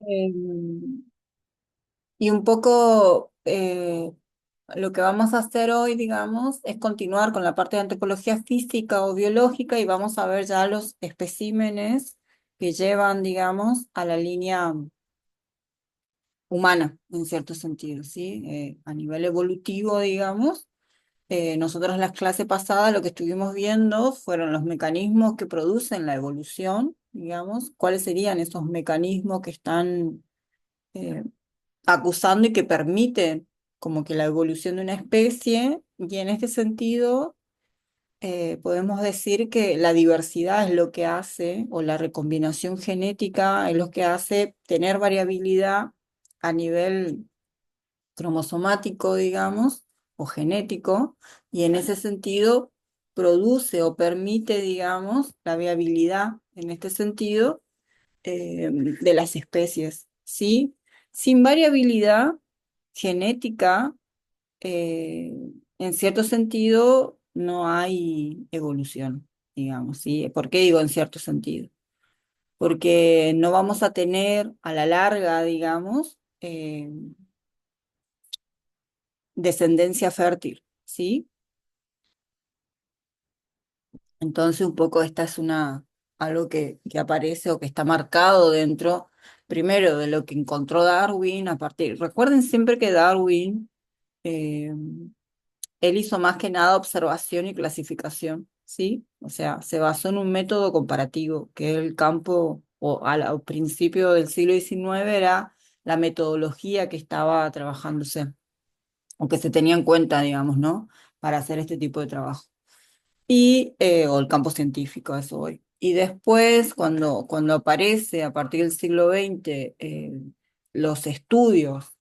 Em, y un poco lo que vamos a hacer hoy, digamos, es continuar con la parte de antropología física o biológica y vamos a ver ya los especímenes que llevan, digamos, a la línea humana, en cierto sentido, ¿sí? A nivel evolutivo, digamos. Nosotros en la clase pasada lo que estuvimos viendo fueron los mecanismos que producen la evolución, digamos, cuáles serían esos mecanismos que están eh, acusando y que permiten como que la evolución de una especie, y en este sentido podemos decir que la diversidad es lo que hace, o la recombinación genética es lo que hace tener variabilidad a nivel cromosomático, digamos, o genético, y en ese sentido produce o permite, digamos, la viabilidad en este sentido de las especies, ¿sí? Sin variabilidad genética, eh, en cierto sentido, no hay evolución, digamos, ¿sí? ¿Por qué digo en cierto sentido? Porque no vamos a tener a la larga, digamos, descendencia fértil, ¿sí? Entonces, un poco esta es algo que aparece o que está marcado dentro, primero, de lo que encontró Darwin a partir. Recuerden siempre que Darwin, eh, él hizo más que nada observación y clasificación, ¿sí? O sea, se basó en un método comparativo, que el campo, o al principio del siglo XIX era la metodología que estaba trabajándose, o que se tenía en cuenta, digamos, ¿no? Para hacer este tipo de trabajo o el campo científico, a eso voy. Y después, cuando aparece a partir del siglo XX los estudios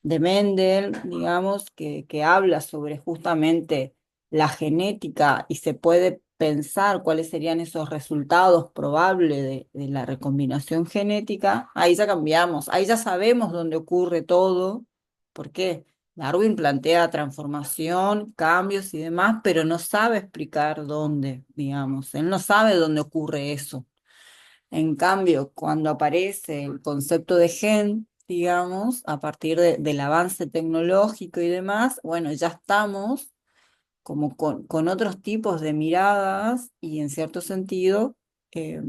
de Mendel, digamos, que habla sobre justamente la genética y se puede pensar cuáles serían esos resultados probables de la recombinación genética, ahí ya cambiamos, ahí ya sabemos dónde ocurre todo. ¿Por qué? Darwin plantea transformación, cambios y demás, pero no sabe explicar dónde, digamos. Él no sabe dónde ocurre eso. En cambio, cuando aparece el concepto de gen, digamos, a partir del avance tecnológico y demás, bueno, ya estamos como con otros tipos de miradas y en cierto sentido eh,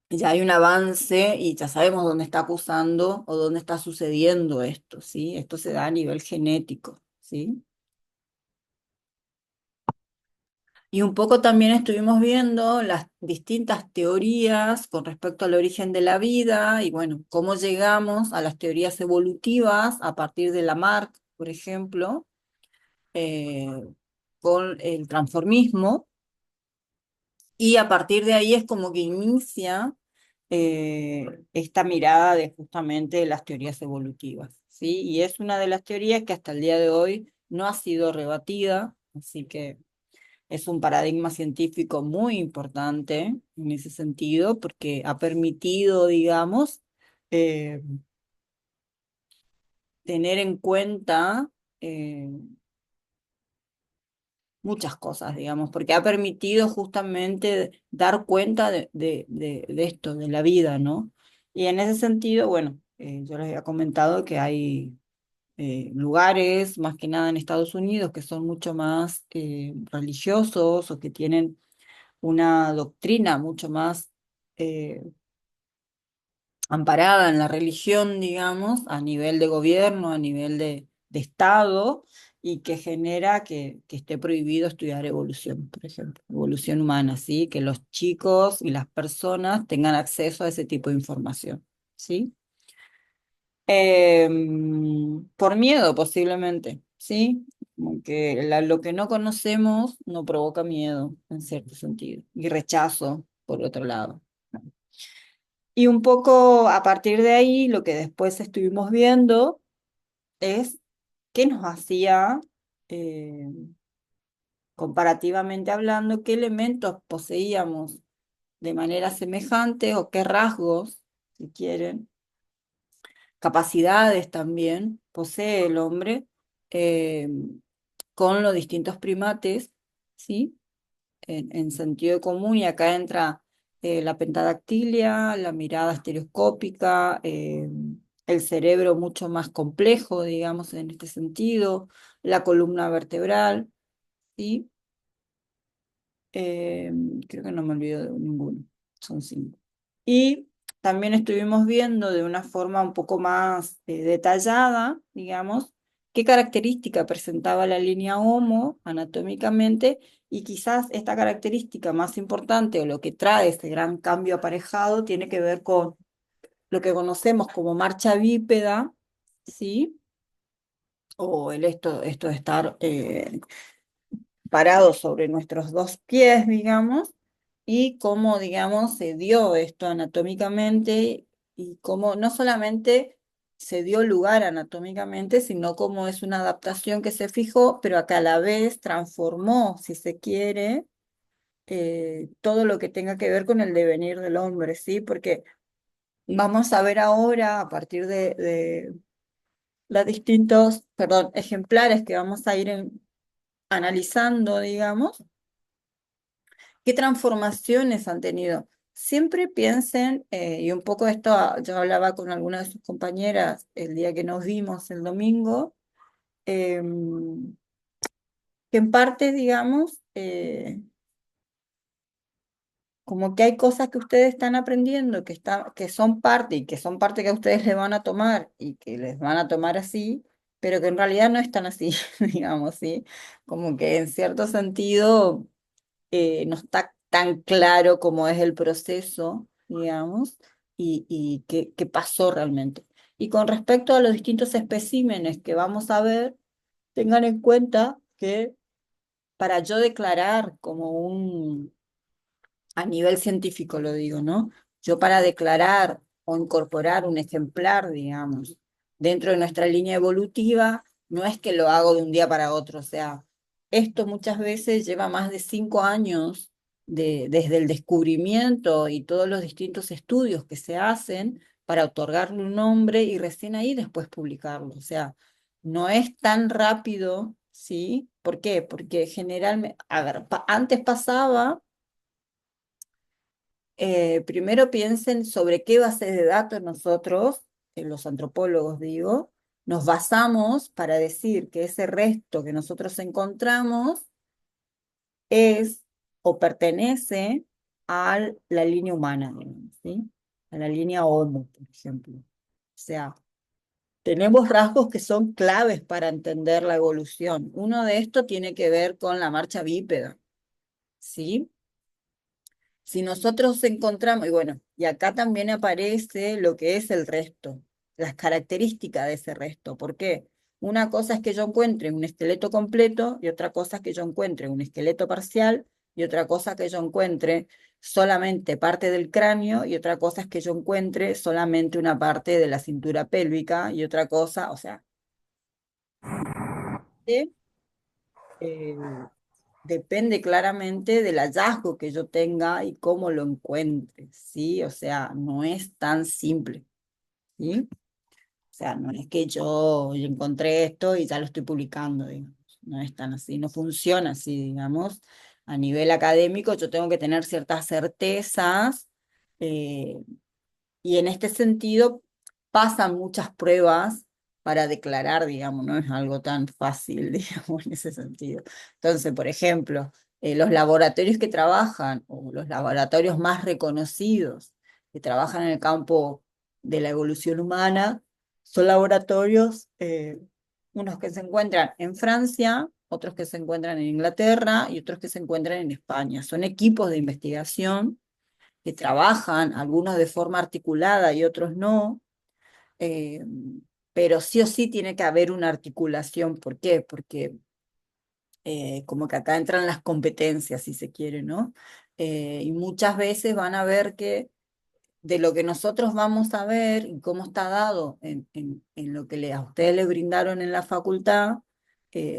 ya hay un avance y ya sabemos dónde está acusando o dónde está sucediendo esto, ¿sí? Esto se da a nivel genético, ¿sí? Y un poco también estuvimos viendo las distintas teorías con respecto al origen de la vida y bueno, cómo llegamos a las teorías evolutivas a partir de Lamarck, por ejemplo, eh, con el transformismo, y a partir de ahí es como que inicia esta mirada de justamente las teorías evolutivas, ¿sí? Y es una de las teorías que hasta el día de hoy no ha sido rebatida, así que es un paradigma científico muy importante en ese sentido, porque ha permitido, digamos, eh, tener en cuenta eh, muchas cosas, digamos, porque ha permitido justamente dar cuenta de esto, de la vida, ¿no? Y en ese sentido, bueno, yo les había comentado que hay lugares, más que nada en Estados Unidos, que son mucho más religiosos o que tienen una doctrina mucho más eh, amparada en la religión, digamos, a nivel de gobierno, a nivel de Estado, y que genera que esté prohibido estudiar evolución, por ejemplo, evolución humana, ¿sí? Que los chicos y las personas tengan acceso a ese tipo de información, ¿sí? Por miedo, posiblemente, ¿sí? Como que lo que no conocemos no provoca miedo, en cierto sentido, y rechazo, por otro lado. Y un poco a partir de ahí, lo que después estuvimos viendo es qué nos hacía, eh, comparativamente hablando, qué elementos poseíamos de manera semejante o qué rasgos, si quieren, capacidades también posee el hombre eh, con los distintos primates, ¿sí? En sentido común, y acá entra la pentadactilia, la mirada estereoscópica, el cerebro mucho más complejo, digamos, en este sentido, la columna vertebral, ¿sí? Eh, Creo que no me olvido de ninguno, son cinco. Y también estuvimos viendo de una forma un poco más detallada, digamos, qué característica presentaba la línea Homo anatómicamente y quizás esta característica más importante o lo que trae este gran cambio aparejado tiene que ver con lo que conocemos como marcha bípeda, ¿sí? O esto de estar parados sobre nuestros dos pies, digamos, y cómo, digamos, se dio esto anatómicamente y cómo no solamente se dio lugar anatómicamente, sino cómo es una adaptación que se fijó, pero que a la vez transformó, si se quiere, todo lo que tenga que ver con el devenir del hombre, ¿sí? Porque vamos a ver ahora, a partir de los distintos, perdón, ejemplares que vamos a ir analizando, digamos, ¿qué transformaciones han tenido? Siempre piensen, y un poco esto yo hablaba con alguna de sus compañeras el día que nos vimos el domingo, que en parte, digamos, como que hay cosas que ustedes están aprendiendo, que son parte y que son parte que a ustedes les van a tomar y que les van a tomar así, pero que en realidad no están así, digamos, ¿sí? Como que en cierto sentido no está tan claro cómo es el proceso, digamos, y qué pasó realmente. Y con respecto a los distintos especímenes que vamos a ver, tengan en cuenta que para yo declarar como a nivel científico lo digo, ¿no? Yo para declarar o incorporar un ejemplar, digamos, dentro de nuestra línea evolutiva, no es que lo hago de un día para otro, o sea, esto muchas veces lleva más de 5 años desde el descubrimiento y todos los distintos estudios que se hacen para otorgarle un nombre y recién ahí después publicarlo. O sea, no es tan rápido, ¿sí? ¿Por qué? Porque generalmente, a ver, antes pasaba primero piensen sobre qué base de datos nosotros, los antropólogos digo, nos basamos para decir que ese resto que nosotros encontramos es o pertenece a la línea humana, digamos, ¿sí? A la línea Homo, por ejemplo. O sea, tenemos rasgos que son claves para entender la evolución. Uno de estos tiene que ver con la marcha bípeda, ¿sí? Si nosotros encontramos, y bueno, y acá también aparece lo que es el resto, las características de ese resto. ¿Por qué? Una cosa es que yo encuentre un esqueleto completo y otra cosa es que yo encuentre un esqueleto parcial y otra cosa que yo encuentre solamente parte del cráneo y otra cosa es que yo encuentre solamente una parte de la cintura pélvica y otra cosa, o sea, ¿sí? eh, depende claramente del hallazgo que yo tenga y cómo lo encuentre, ¿sí? O sea, no es tan simple, ¿sí? O sea, no es que yo encontré esto y ya lo estoy publicando, digamos. No es tan así, no funciona así, digamos. A nivel académico yo tengo que tener ciertas certezas eh, y en este sentido pasan muchas pruebas para declarar, digamos, no es algo tan fácil, digamos, en ese sentido. Entonces, por ejemplo, los laboratorios que trabajan, o los laboratorios más reconocidos que trabajan en el campo de la evolución humana, son laboratorios, unos que se encuentran en Francia, otros que se encuentran en Inglaterra y otros que se encuentran en España. Son equipos de investigación que trabajan, algunos de forma articulada y otros no, eh, pero sí o sí tiene que haber una articulación. ¿Por qué? Porque como que acá entran las competencias, si se quiere, ¿no? Y muchas veces van a ver que de lo que nosotros vamos a ver y cómo está dado en lo que a ustedes les brindaron en la facultad,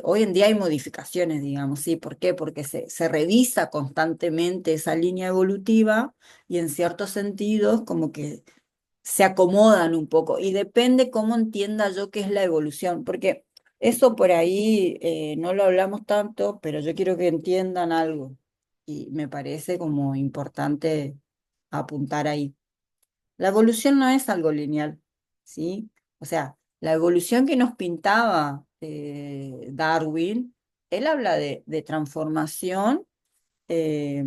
hoy en día hay modificaciones, digamos, ¿sí? ¿Por qué? Porque se revisa constantemente esa línea evolutiva y en ciertos sentidos como que se acomodan un poco y depende cómo entienda yo qué es la evolución, porque eso por ahí no lo hablamos tanto, pero yo quiero que entiendan algo y me parece como importante apuntar ahí. La evolución no es algo lineal, ¿sí? O sea, la evolución que nos pintaba Darwin, él habla de transformación, eh,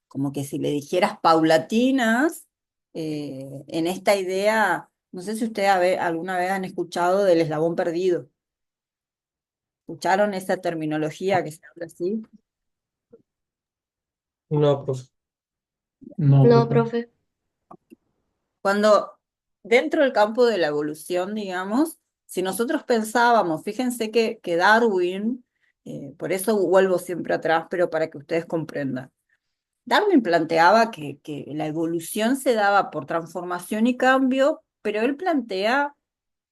como que si le dijeras paulatinas, en esta idea, no sé si ustedes alguna vez han escuchado del eslabón perdido. ¿Escucharon esa terminología que se habla así? No, profe. No, No, profe. profe. Cuando dentro del campo de la evolución, digamos, si nosotros pensábamos, fíjense que Darwin, por eso vuelvo siempre atrás, pero para que ustedes comprendan. Darwin planteaba que la evolución se daba por transformación y cambio, pero él plantea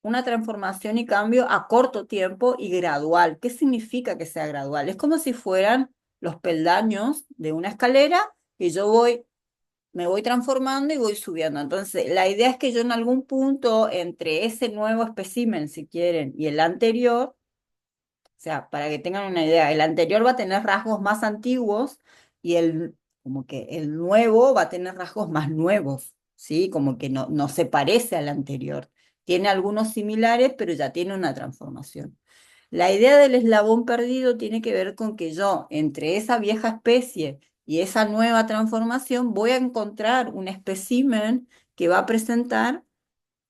una transformación y cambio a corto tiempo y gradual. ¿Qué significa que sea gradual? Es como si fueran los peldaños de una escalera y me voy transformando y voy subiendo. Entonces, la idea es que yo en algún punto entre ese nuevo espécimen, si quieren, y el anterior, o sea, para que tengan una idea, el anterior va a tener rasgos más antiguos y como que el nuevo va a tener rasgos más nuevos, ¿sí? Como que no se parece al anterior. Tiene algunos similares, pero ya tiene una transformación. La idea del eslabón perdido tiene que ver con que yo, entre esa vieja especie y esa nueva transformación, voy a encontrar un espécimen que va a presentar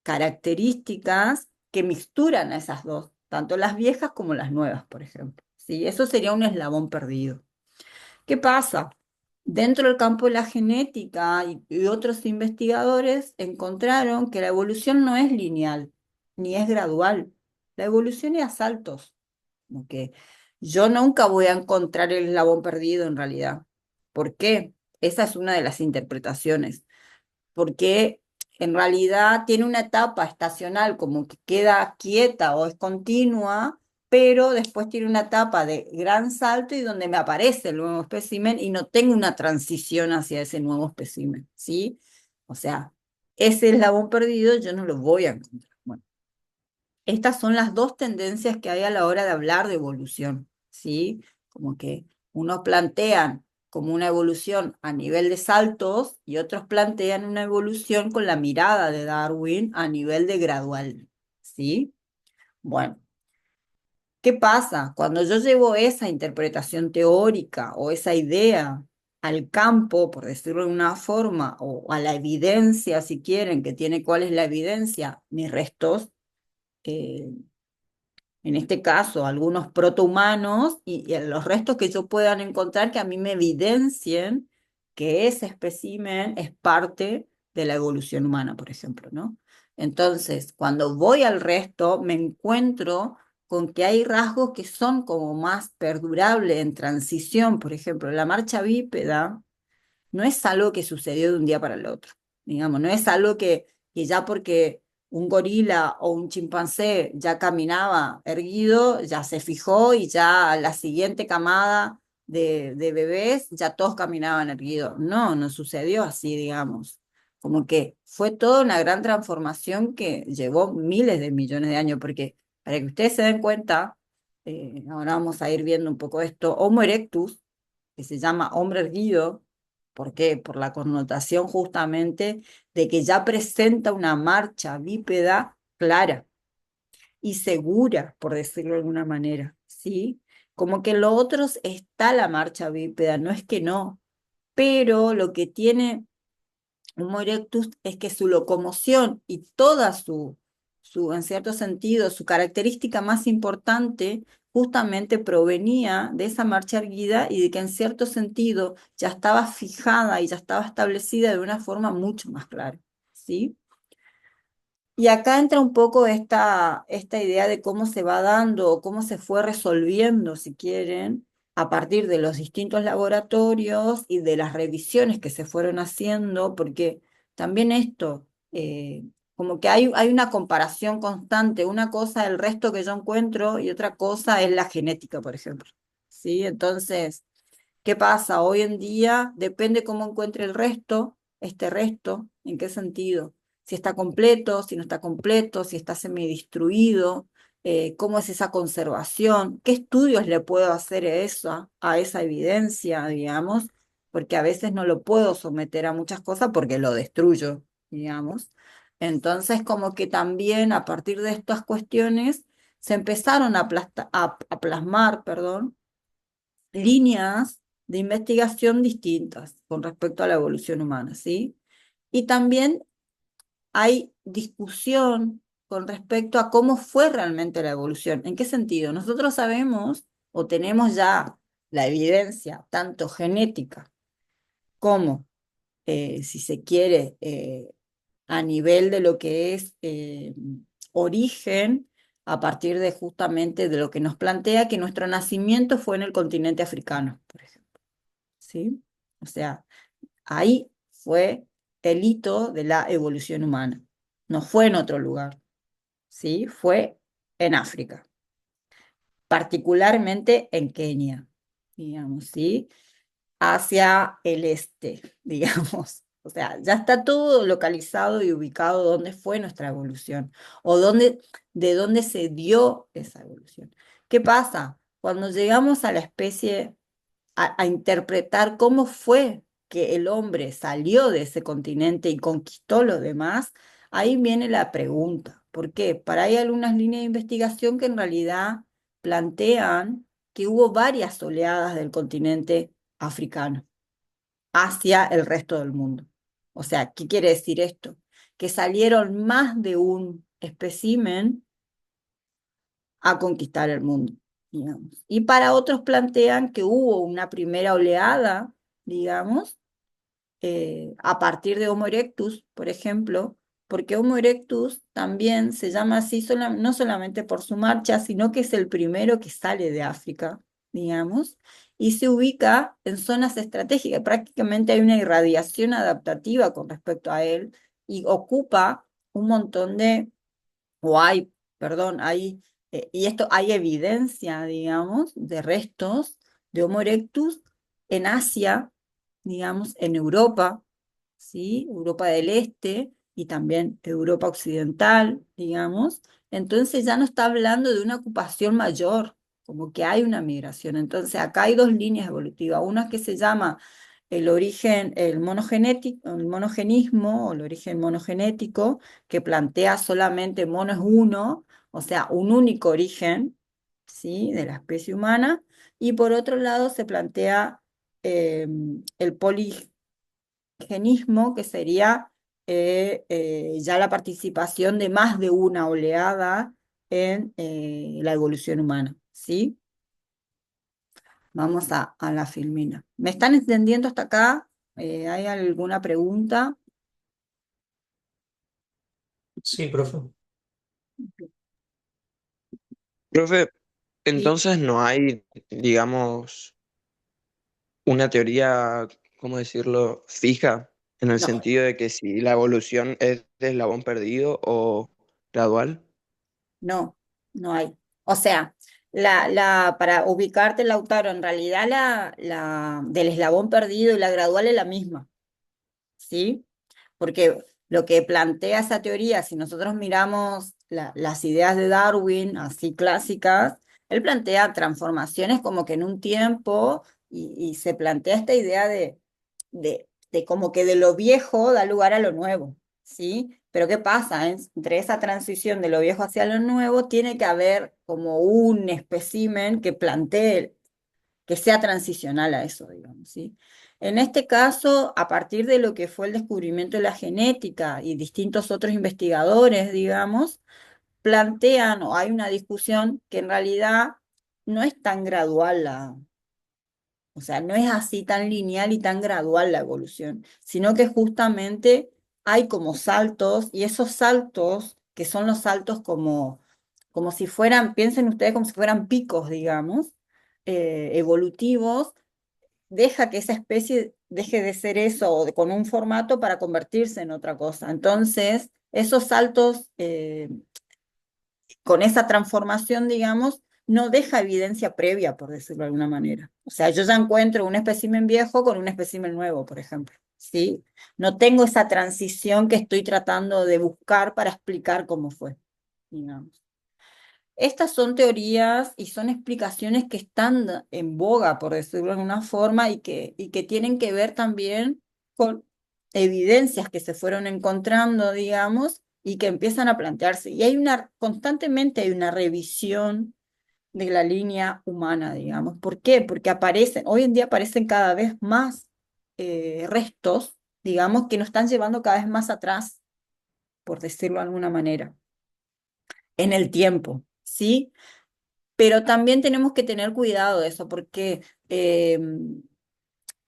características que mixturan a esas dos, tanto las viejas como las nuevas, por ejemplo. ¿Sí? Eso sería un eslabón perdido. ¿Qué pasa? Dentro del campo de la genética y otros investigadores encontraron que la evolución no es lineal ni es gradual. La evolución es a saltos. ¿Ok? Yo nunca voy a encontrar el eslabón perdido en realidad. ¿Por qué? Esa es una de las interpretaciones porque en realidad tiene una etapa estacional como que queda quieta o es continua, pero después tiene una etapa de gran salto y donde me aparece el nuevo espécimen y no tengo una transición hacia ese nuevo espécimen, ¿sí? O sea, ese eslabón perdido yo no lo voy a encontrar. Bueno, estas son las dos tendencias que hay a la hora de hablar de evolución, ¿sí? Como que unos plantean como una evolución a nivel de saltos y otros plantean una evolución con la mirada de Darwin a nivel de gradual, ¿sí? Bueno, ¿qué pasa? Cuando yo llevo esa interpretación teórica o esa idea al campo, por decirlo de una forma, o a la evidencia, si quieren, que tiene cuál es la evidencia, mis restos, eh, en este caso, algunos protohumanos y los restos que yo puedan encontrar que a mí me evidencien que ese espécimen es parte de la evolución humana, por ejemplo, ¿no? Entonces, cuando voy al resto, me encuentro con que hay rasgos que son como más perdurables en transición, por ejemplo, la marcha bípeda no es algo que sucedió de un día para el otro, digamos, no es algo que ya porque un gorila o un chimpancé ya caminaba erguido, ya se fijó y ya la siguiente camada de bebés ya todos caminaban erguidos. No, no sucedió así, digamos. Como que fue toda una gran transformación que llevó miles de millones de años, porque para que ustedes se den cuenta, ahora vamos a ir viendo un poco esto, Homo erectus, que se llama hombre erguido. ¿Por qué? Por la connotación justamente de que ya presenta una marcha bípeda clara y segura, por decirlo de alguna manera, ¿sí? Como que en lo otros está la marcha bípeda, no es que no, pero lo que tiene Homo erectus es que su locomoción y toda en cierto sentido, su característica más importante justamente provenía de esa marcha erguida y de que en cierto sentido ya estaba fijada y ya estaba establecida de una forma mucho más clara, ¿sí? Y acá entra un poco esta idea de cómo se va dando o cómo se fue resolviendo, si quieren, a partir de los distintos laboratorios y de las revisiones que se fueron haciendo, porque también esto, como que hay una comparación constante, una cosa es el resto que yo encuentro y otra cosa es la genética, por ejemplo. ¿Sí? Entonces, ¿qué pasa? Hoy en día depende cómo encuentre el resto, este resto, ¿en qué sentido? Si está completo, si no está completo, si está semidestruido, cómo es esa conservación, qué estudios le puedo hacer a esa evidencia, digamos, porque a veces no lo puedo someter a muchas cosas porque lo destruyo, digamos. Entonces, como que también a partir de estas cuestiones se empezaron a plasmar, perdón, líneas de investigación distintas con respecto a la evolución humana, ¿sí? Y también hay discusión con respecto a cómo fue realmente la evolución. ¿En qué sentido? Nosotros sabemos o tenemos ya la evidencia, tanto genética como, si se quiere, a nivel de lo que es origen, a partir de justamente de lo que nos plantea que nuestro nacimiento fue en el continente africano, por ejemplo, ¿sí? O sea, ahí fue el hito de la evolución humana. No fue en otro lugar, ¿sí? Fue en África, particularmente en Kenia, digamos, ¿sí? Hacia el este, digamos. O sea, ya está todo localizado y ubicado dónde fue nuestra evolución o de dónde se dio esa evolución. ¿Qué pasa? Cuando llegamos a la especie a interpretar cómo fue que el hombre salió de ese continente y conquistó lo demás, ahí viene la pregunta. ¿Por qué? Para hay algunas líneas de investigación que en realidad plantean que hubo varias oleadas del continente africano hacia el resto del mundo. O sea, ¿qué quiere decir esto? Que salieron más de un espécimen a conquistar el mundo, digamos. Y para otros plantean que hubo una primera oleada, digamos, a partir de Homo erectus, por ejemplo, porque Homo erectus también se llama así no solamente por su marcha, sino que es el primero que sale de África, digamos, y se ubica en zonas estratégicas. Prácticamente hay una irradiación adaptativa con respecto a él y ocupa un montón de o hay, perdón, y esto hay evidencia, digamos, de restos de Homo erectus en Asia, digamos, en Europa, ¿sí? Europa del Este y también Europa Occidental, digamos. Entonces ya no está hablando de una ocupación mayor, como que hay una migración. Entonces acá hay dos líneas evolutivas, una que se llama el origen, el monogenético, el monogenismo o el origen monogenético, que plantea solamente mono es uno, o sea, un único origen, ¿sí? De la especie humana, y por otro lado se plantea el poligenismo, que sería ya la participación de más de una oleada en la evolución humana, ¿sí? Vamos a la filmina. ¿Me están entendiendo hasta acá? ¿Hay alguna pregunta? Sí, profe. Profe, Sí. entonces no hay, digamos, una teoría, ¿cómo decirlo?, fija, en el No, sentido de que si la evolución es de eslabón perdido o gradual. no, no hay. O sea, para ubicarte, Lautaro, en realidad la del eslabón perdido y la gradual es la misma, ¿sí? Porque lo que plantea esa teoría, si nosotros miramos las ideas de Darwin, así clásicas, él plantea transformaciones como que en un tiempo y se plantea esta idea de como que de lo viejo da lugar a lo nuevo, ¿sí? Pero ¿qué pasa? Entre esa transición de lo viejo hacia lo nuevo tiene que haber como un espécimen que plantee que sea transicional a eso, digamos, ¿sí? En este caso, a partir de lo que fue el descubrimiento de la genética y distintos otros investigadores, digamos, plantean o hay una discusión que en realidad no es tan gradual o sea, no es así tan lineal y tan gradual la evolución, sino que justamente hay como saltos y esos saltos, que son los saltos como si fueran, piensen ustedes como si fueran picos, digamos, evolutivos, deja que esa especie deje de ser eso o con un formato para convertirse en otra cosa. Entonces, esos saltos con esa transformación, digamos, no deja evidencia previa, por decirlo de alguna manera. O sea, yo ya encuentro un espécimen viejo con un espécimen nuevo, por ejemplo, ¿sí? No tengo esa transición que estoy tratando de buscar para explicar cómo fue, digamos. Estas son teorías y son explicaciones que están en boga, por decirlo de una forma, y que tienen que ver también con evidencias que se fueron encontrando, digamos, y que empiezan a plantearse. Y constantemente hay una revisión de la línea humana, digamos. ¿Por qué? Porque hoy en día aparecen cada vez más restos, digamos, que nos están llevando cada vez más atrás, por decirlo de alguna manera, en el tiempo, ¿sí? Pero también tenemos que tener cuidado de eso, porque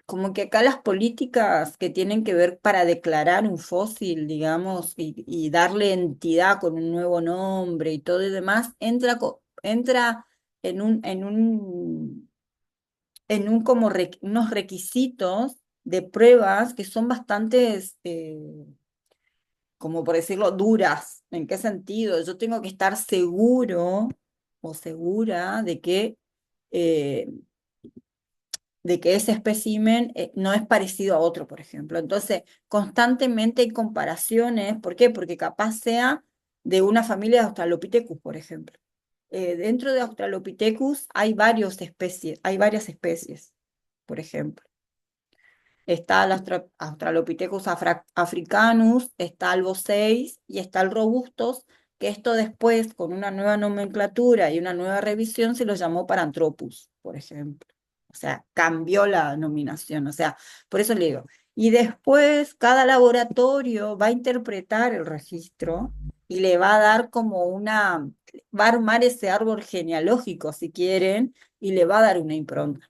como que acá las políticas que tienen que ver para declarar un fósil, digamos, y darle entidad con un nuevo nombre y todo y demás, entra en un como unos requisitos de pruebas que son bastantes, como por decirlo, duras. ¿En qué sentido? Yo tengo que estar seguro o segura eh, de que ese espécimen no es parecido a otro, por ejemplo. Entonces, constantemente hay comparaciones. ¿Por qué? Porque capaz sea de una familia de Australopithecus, por ejemplo. Dentro de Australopithecus hay varias especies, por ejemplo. Está el Australopithecus africanus, está el Bosseis y está el Robustos, que esto después, con una nueva nomenclatura y una nueva revisión, se lo llamó Paranthropus, por ejemplo. O sea, cambió la denominación. O sea, por eso le digo. Y después, cada laboratorio va a interpretar el registro y le va a dar va a armar ese árbol genealógico, si quieren, y le va a dar una impronta.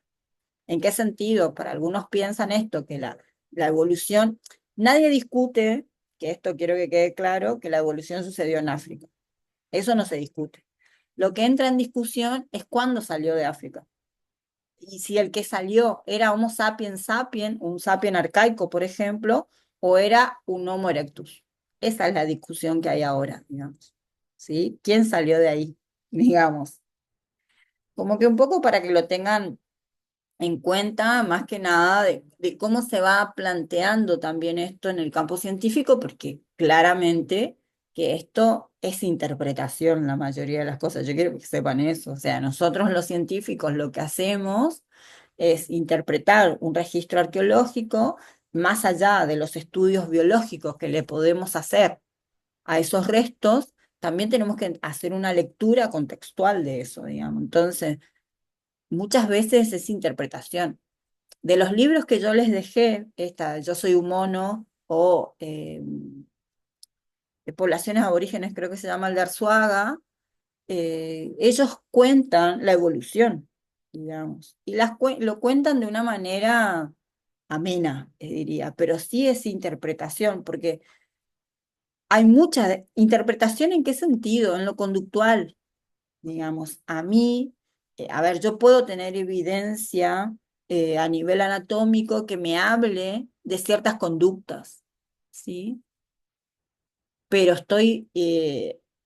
¿En qué sentido? Para algunos piensan esto, que la evolución, nadie discute, que esto quiero que quede claro, que la evolución sucedió en África. Eso no se discute. Lo que entra en discusión es cuándo salió de África. Y si el que salió era Homo sapiens sapiens, un sapien arcaico, por ejemplo, o era un Homo erectus. Esa es la discusión que hay ahora, digamos. ¿Sí? ¿Quién salió de ahí? Digamos. Como que un poco para que lo tengan en cuenta más que nada de cómo se va planteando también esto en el campo científico, porque claramente que esto es interpretación la mayoría de las cosas. Yo quiero que sepan eso. O sea, nosotros los científicos lo que hacemos es interpretar un registro arqueológico más allá de los estudios biológicos que le podemos hacer a esos restos. También tenemos que hacer una lectura contextual de eso, digamos. Entonces, muchas veces es interpretación. De los libros que yo les dejé, Yo soy un mono o de Poblaciones Aborígenes, creo que se llama el de Arzuaga, ellos cuentan la evolución, digamos, y lo cuentan de una manera amena, diría, pero sí es interpretación, porque hay mucha interpretación. ¿En qué sentido? En lo conductual, digamos. A mí, a ver, yo puedo tener evidencia a nivel anatómico que me hable de ciertas conductas, ¿sí? Pero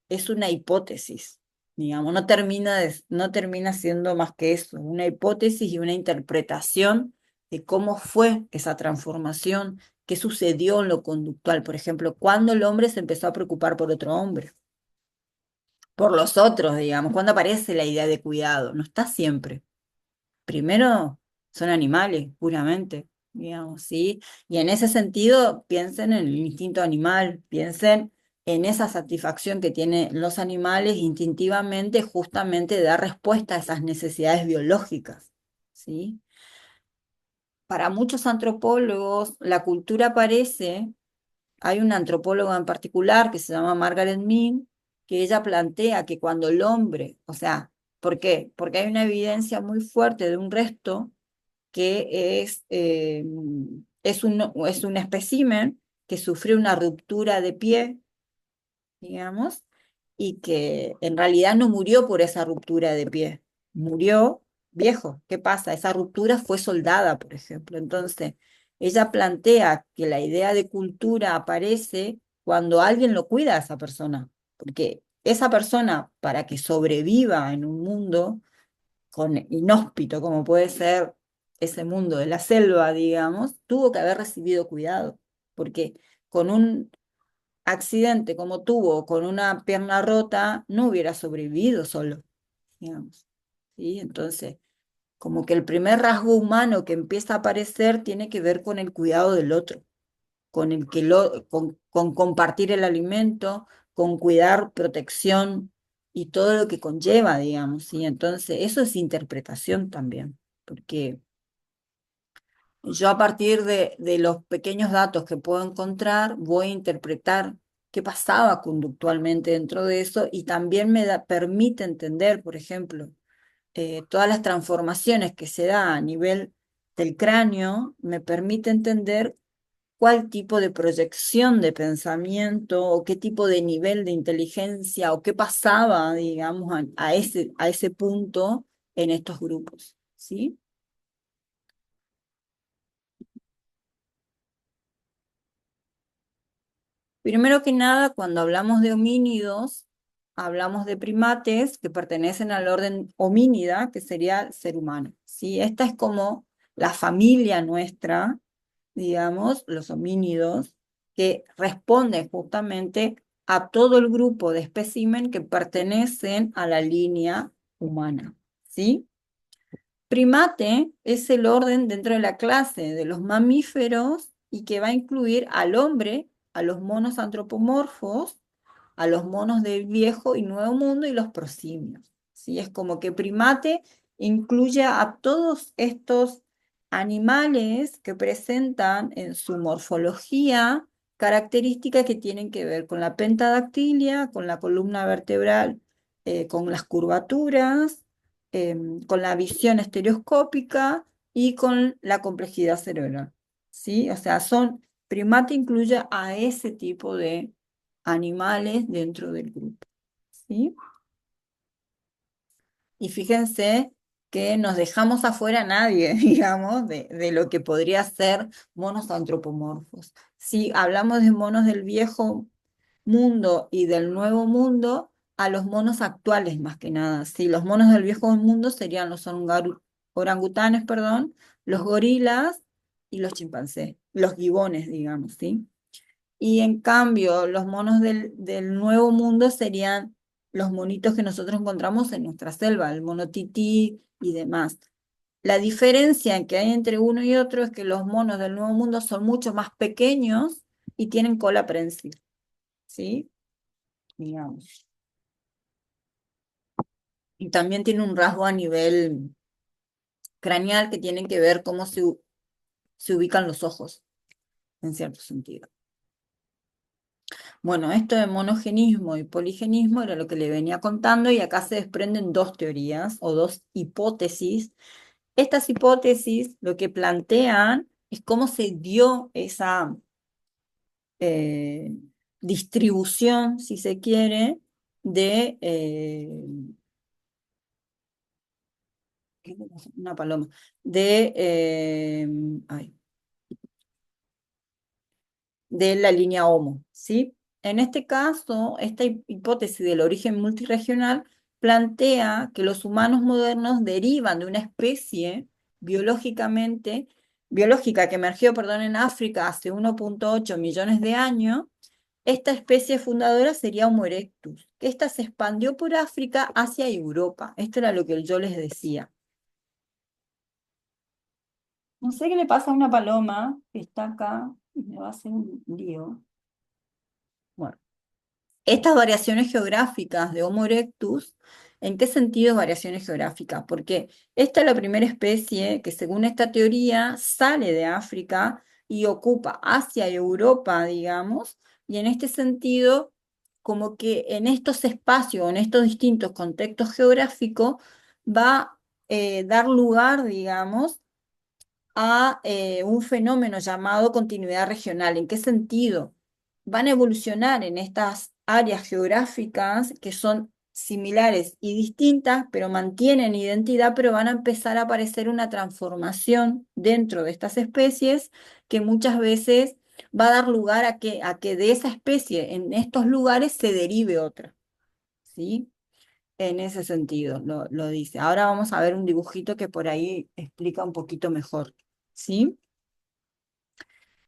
es una hipótesis, digamos, no termina siendo más que eso, una hipótesis y una interpretación de cómo fue esa transformación, qué sucedió en lo conductual. Por ejemplo, cuando el hombre se empezó a preocupar por otro hombre, por los otros, digamos, cuando aparece la idea de cuidado, no está siempre. Primero son animales, puramente, digamos, ¿sí? Y en ese sentido, piensen en el instinto animal, piensen en esa satisfacción que tienen los animales instintivamente, justamente de dar respuesta a esas necesidades biológicas, ¿sí? Para muchos antropólogos, la cultura aparece. Hay una antropóloga en particular que se llama Margaret Mead, que ella plantea que cuando el hombre, o sea, ¿por qué? Porque hay una evidencia muy fuerte de un resto que es un espécimen que sufrió una ruptura de pie, digamos, y que en realidad no murió por esa ruptura de pie, murió viejo. ¿Qué pasa? Esa ruptura fue soldada, por ejemplo. Entonces, ella plantea que la idea de cultura aparece cuando alguien lo cuida a esa persona, porque esa persona, para que sobreviva en un mundo inhóspito, como puede ser ese mundo de la selva, digamos, tuvo que haber recibido cuidado, porque con un accidente como tuvo con una pierna rota, no hubiera sobrevivido solo, digamos. ¿Sí? Entonces, como que el primer rasgo humano que empieza a aparecer tiene que ver con el cuidado del otro, con el que con compartir el alimento, con cuidar, protección y todo lo que conlleva, digamos, ¿sí? Entonces, eso es interpretación también, porque yo a partir de los pequeños datos que puedo encontrar, voy a interpretar qué pasaba conductualmente dentro de eso y también permite entender, por ejemplo, todas las transformaciones que se da a nivel del cráneo, me permite entender cuál tipo de proyección de pensamiento o qué tipo de nivel de inteligencia o qué pasaba, digamos, a ese punto en estos grupos, ¿sí? Primero que nada, cuando hablamos de homínidos, hablamos de primates que pertenecen al orden homínida, que sería el ser humano, ¿sí? Esta es como la familia nuestra, digamos, los homínidos, que responden justamente a todo el grupo de espécimen que pertenecen a la línea humana, ¿sí? Primate es el orden dentro de la clase de los mamíferos y que va a incluir al hombre, a los monos antropomorfos, a los monos del Viejo y Nuevo Mundo y los prosimios. ¿Sí? Es como que primate incluye a todos estos animales que presentan en su morfología características que tienen que ver con la pentadactilia, con la columna vertebral, con las curvaturas, con la visión estereoscópica y con la complejidad cerebral. ¿Sí? O sea, primate incluye a ese tipo de animales dentro del grupo, ¿sí? Y fíjense que nos dejamos afuera a nadie, digamos, de lo que podría ser monos antropomorfos. Si hablamos de monos del viejo mundo y del nuevo mundo, a los monos actuales más que nada. Sí, los monos del viejo mundo serían los orangutanes, perdón, los gorilas y los chimpancés, los gibones, digamos, ¿sí? Y en cambio, los monos del nuevo mundo serían los monitos que nosotros encontramos en nuestra selva, el mono tití y demás. La diferencia que hay entre uno y otro es que los monos del nuevo mundo son mucho más pequeños y tienen cola prensil, ¿sí? Digamos. Y también tiene un rasgo a nivel craneal que tiene que ver cómo se ubican los ojos, en cierto sentido. Bueno, esto de monogenismo y poligenismo era lo que le venía contando y acá se desprenden dos teorías o dos hipótesis. Estas hipótesis lo que plantean es cómo se dio esa eh, distribución, si se quiere, de ¿qué le pasa? Una paloma, de, ay, de la línea Homo, ¿sí? En este caso, esta hipótesis del origen multirregional plantea que los humanos modernos derivan de una especie biológicamente, biológica que emergió, perdón, en África hace 1,8 millones de años. Esta especie fundadora sería Homo erectus, que esta se expandió por África hacia Europa. Esto era lo que yo les decía. No sé qué le pasa a una paloma que está acá y me va a hacer un lío. Bueno. Estas variaciones geográficas de Homo erectus, ¿en qué sentido variaciones geográficas? Porque esta es la primera especie que, según esta teoría, sale de África y ocupa Asia y Europa, digamos, y en este sentido, como que en estos espacios, en estos distintos contextos geográficos, va a dar lugar, digamos, a un fenómeno llamado continuidad regional. ¿En qué sentido? Van a evolucionar en estas áreas geográficas que son similares y distintas, pero mantienen identidad, pero van a empezar a aparecer una transformación dentro de estas especies que muchas veces va a dar lugar a que de esa especie en estos lugares se derive otra, ¿sí? En ese sentido lo dice. Ahora vamos a ver un dibujito que por ahí explica un poquito mejor, ¿sí?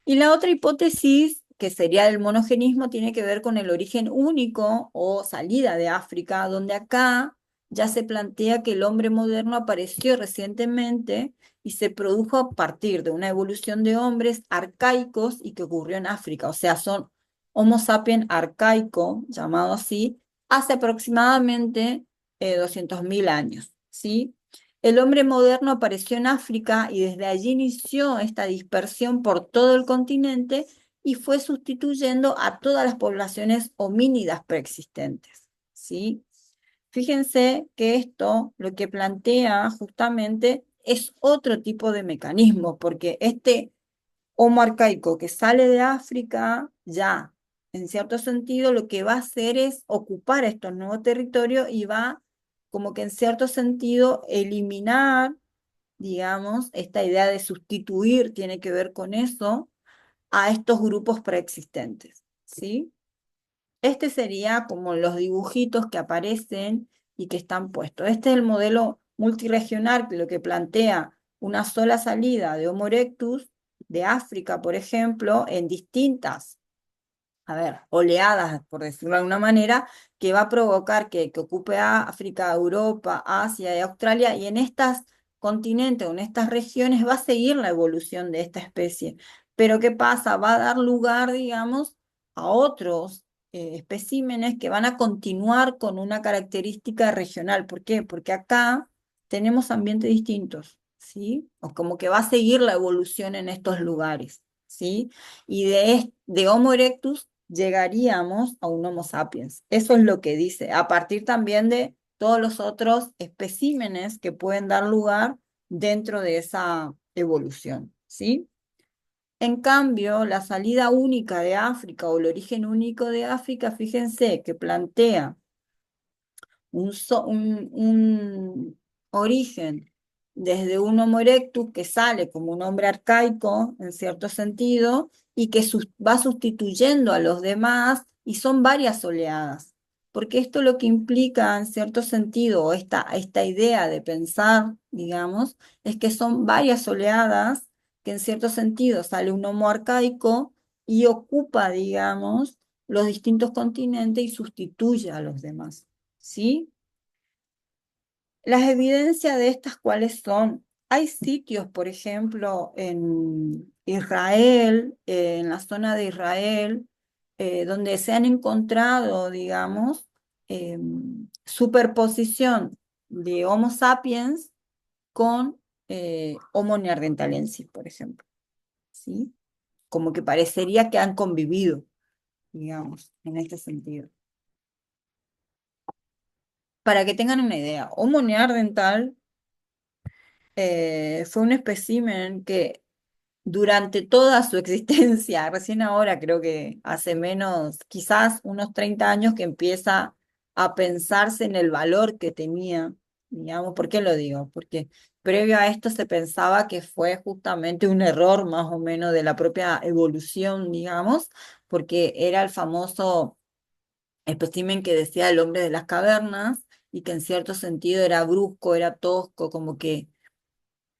Y la otra hipótesis que sería el monogenismo, tiene que ver con el origen único o salida de África, donde acá ya se plantea que el hombre moderno apareció recientemente y se produjo a partir de una evolución de hombres arcaicos y que ocurrió en África. O sea, son Homo sapiens arcaico, llamado así, hace aproximadamente 200.000 años, ¿sí? El hombre moderno apareció en África y desde allí inició esta dispersión por todo el continente y fue sustituyendo a todas las poblaciones homínidas preexistentes, ¿sí? Fíjense que esto lo que plantea justamente es otro tipo de mecanismo, porque este Homo arcaico que sale de África ya, en cierto sentido, lo que va a hacer es ocupar estos nuevos territorios y va como que en cierto sentido eliminar, digamos, esta idea de sustituir tiene que ver con eso, a estos grupos preexistentes, ¿sí? Este sería como los dibujitos que aparecen y que están puestos. Este es el modelo multiregional que lo que plantea una sola salida de Homo erectus de África, por ejemplo, en distintas, a ver, oleadas, por decirlo de alguna manera, que va a provocar que ocupe África, Europa, Asia y Australia, y en estos continentes o en estas regiones va a seguir la evolución de esta especie. Pero ¿qué pasa? Va a dar lugar, digamos, a otros especímenes que van a continuar con una característica regional. ¿Por qué? Porque acá tenemos ambientes distintos, ¿sí? O como que va a seguir la evolución en estos lugares, ¿sí? Y de Homo erectus llegaríamos a un Homo sapiens. Eso es lo que dice, a partir también de todos los otros especímenes que pueden dar lugar dentro de esa evolución, ¿sí? En cambio, la salida única de África o el origen único de África, fíjense que plantea un origen desde un Homo erectus que sale como un hombre arcaico, en cierto sentido, y que va sustituyendo a los demás, y son varias oleadas. Porque esto lo que implica, en cierto sentido, o esta idea de pensar, digamos, es que son varias oleadas que en cierto sentido sale un Homo arcaico y ocupa, digamos, los distintos continentes y sustituye a los demás. ¿Sí? Las evidencias de estas, ¿cuáles son? Hay sitios, por ejemplo, en Israel, en la zona de Israel, donde se han encontrado, digamos, superposición de Homo sapiens con Homo neanderthalensis, por ejemplo, ¿sí? Como que parecería que han convivido, digamos, en este sentido. Para que tengan una idea, Homo neanderthal fue un espécimen que durante toda su existencia, recién ahora creo que hace menos, quizás unos 30 años que empieza a pensarse en el valor que tenía, digamos, ¿por qué lo digo? Porque previo a esto se pensaba que fue justamente un error más o menos de la propia evolución, digamos, porque era el famoso espécimen que decía el hombre de las cavernas y que en cierto sentido era brusco, era tosco, como que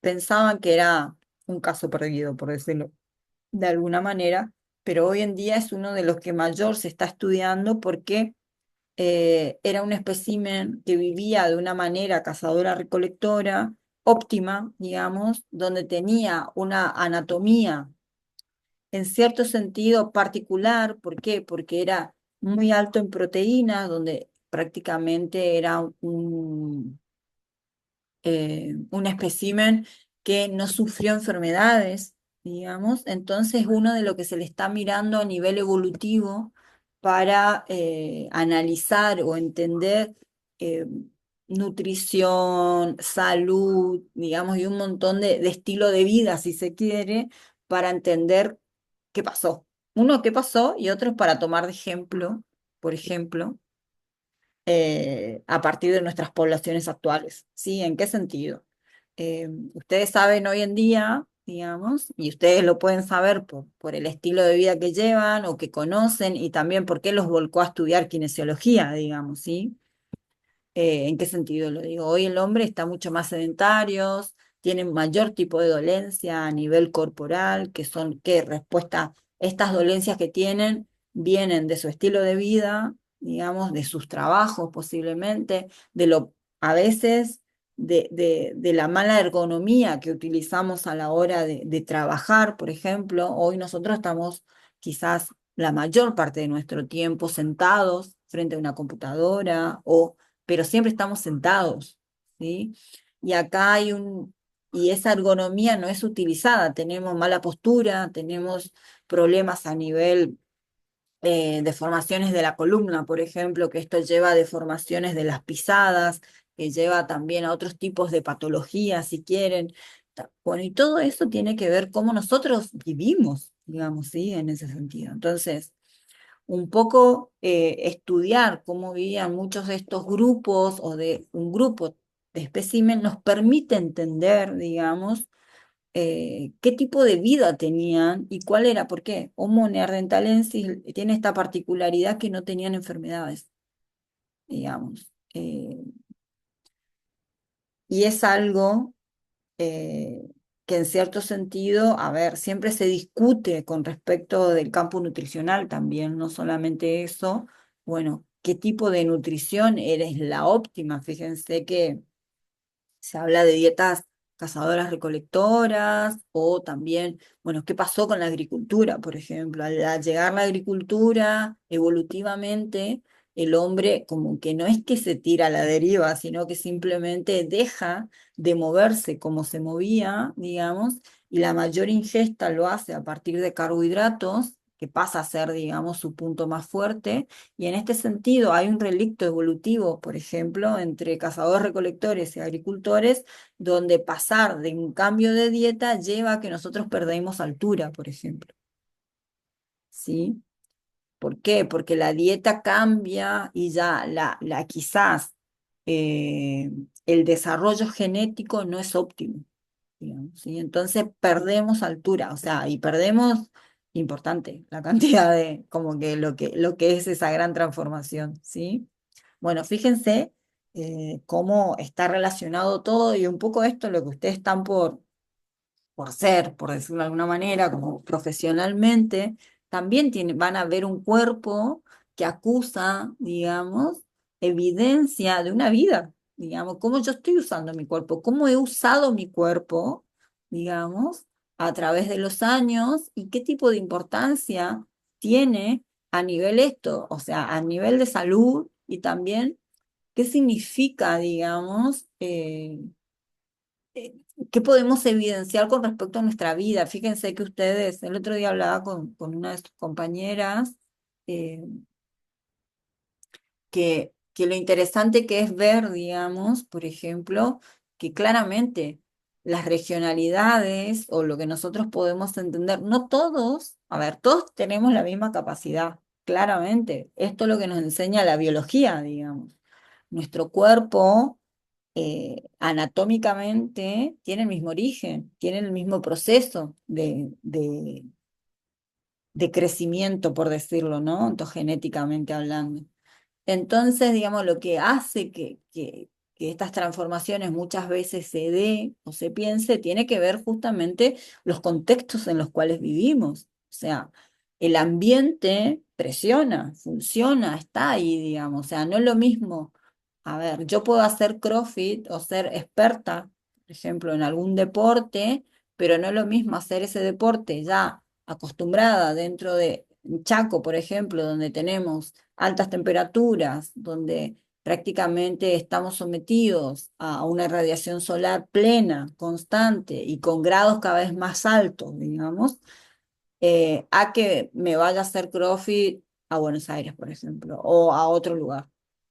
pensaban que era un caso perdido, por decirlo de alguna manera, pero hoy en día es uno de los que mayor se está estudiando porque era un espécimen que vivía de una manera cazadora-recolectora óptima, digamos, donde tenía una anatomía en cierto sentido particular. ¿Por qué? Porque era muy alto en proteínas, donde prácticamente era un espécimen que no sufrió enfermedades, digamos. Entonces, uno de lo que se le está mirando a nivel evolutivo para analizar o entender eh, nutrición, salud, digamos, y un montón de estilo de vida, si se quiere, para entender qué pasó. Uno, qué pasó, y otro para tomar de ejemplo, por ejemplo, a partir de nuestras poblaciones actuales. ¿Sí? ¿En qué sentido? Ustedes saben hoy en día, digamos, y ustedes lo pueden saber por el estilo de vida que llevan o que conocen y también por qué los volcó a estudiar kinesiología, digamos, ¿sí? ¿En qué sentido lo digo? Hoy el hombre está mucho más sedentario, tiene mayor tipo de dolencia a nivel corporal, que son, ¿qué? Respuesta estas dolencias que tienen vienen de su estilo de vida, digamos, de sus trabajos posiblemente, a veces de la mala ergonomía que utilizamos a la hora de trabajar, por ejemplo. Hoy nosotros estamos quizás la mayor parte de nuestro tiempo sentados frente a una computadora, pero siempre estamos sentados, ¿sí? Y acá y esa ergonomía no es utilizada, tenemos mala postura, tenemos problemas a nivel deformaciones de la columna, por ejemplo, que esto lleva a deformaciones de las pisadas, que lleva también a otros tipos de patologías, si quieren. Bueno, y todo eso tiene que ver cómo nosotros vivimos, digamos, ¿sí? En ese sentido. Entonces, un poco estudiar cómo vivían muchos de estos grupos o de un grupo de espécimen nos permite entender, digamos, qué tipo de vida tenían y cuál era, por qué. Homo neanderthalensis tiene esta particularidad que no tenían enfermedades, digamos. Y es algo eh, que en cierto sentido, a ver, siempre se discute con respecto del campo nutricional también, no solamente eso. Bueno, ¿qué tipo de nutrición eres la óptima? Fíjense que se habla de dietas cazadoras recolectoras o también, bueno, ¿qué pasó con la agricultura, por ejemplo? Al llegar la agricultura, evolutivamente, el hombre como que no es que se tira a la deriva, sino que simplemente deja de moverse como se movía, digamos, y la mayor ingesta lo hace a partir de carbohidratos, que pasa a ser, digamos, su punto más fuerte. Y en este sentido hay un relicto evolutivo, por ejemplo, entre cazadores-recolectores y agricultores, donde pasar de un cambio de dieta lleva a que nosotros perdamos altura, por ejemplo. ¿Sí? ¿Por qué? Porque la dieta cambia y ya quizás eh, el desarrollo genético no es óptimo, digamos, ¿sí? Entonces perdemos altura, o sea, y perdemos importante la cantidad de, como que lo que es esa gran transformación, ¿sí? Bueno, fíjense cómo está relacionado todo y un poco esto, lo que ustedes están por ser, por decirlo de alguna manera, como profesionalmente, también van a ver un cuerpo que acusa, digamos, evidencia de una vida, digamos, cómo yo estoy usando mi cuerpo, cómo he usado mi cuerpo, digamos, a través de los años y qué tipo de importancia tiene a nivel esto, o sea, a nivel de salud y también qué significa, digamos, eh, ¿qué podemos evidenciar con respecto a nuestra vida? Fíjense que ustedes, el otro día hablaba con una de sus compañeras, eh, que lo interesante que es ver, digamos, por ejemplo, que claramente las regionalidades o lo que nosotros podemos entender, no todos, a ver, todos tenemos la misma capacidad, claramente. Esto es lo que nos enseña la biología, digamos. Nuestro cuerpo anatómicamente tiene el mismo origen, tiene el mismo proceso de crecimiento, por decirlo, ¿no? Entonces, genéticamente hablando. Entonces, digamos, lo que hace que estas transformaciones muchas veces se dé o se piense, tiene que ver justamente los contextos en los cuales vivimos. O sea, el ambiente presiona, funciona, está ahí, digamos. O sea, no es lo mismo. A ver, yo puedo hacer CrossFit o ser experta, por ejemplo, en algún deporte, pero no es lo mismo hacer ese deporte ya acostumbrada dentro de Chaco, por ejemplo, donde tenemos altas temperaturas, donde prácticamente estamos sometidos a una radiación solar plena, constante y con grados cada vez más altos, digamos, a que me vaya a hacer CrossFit a Buenos Aires, por ejemplo, o a otro lugar,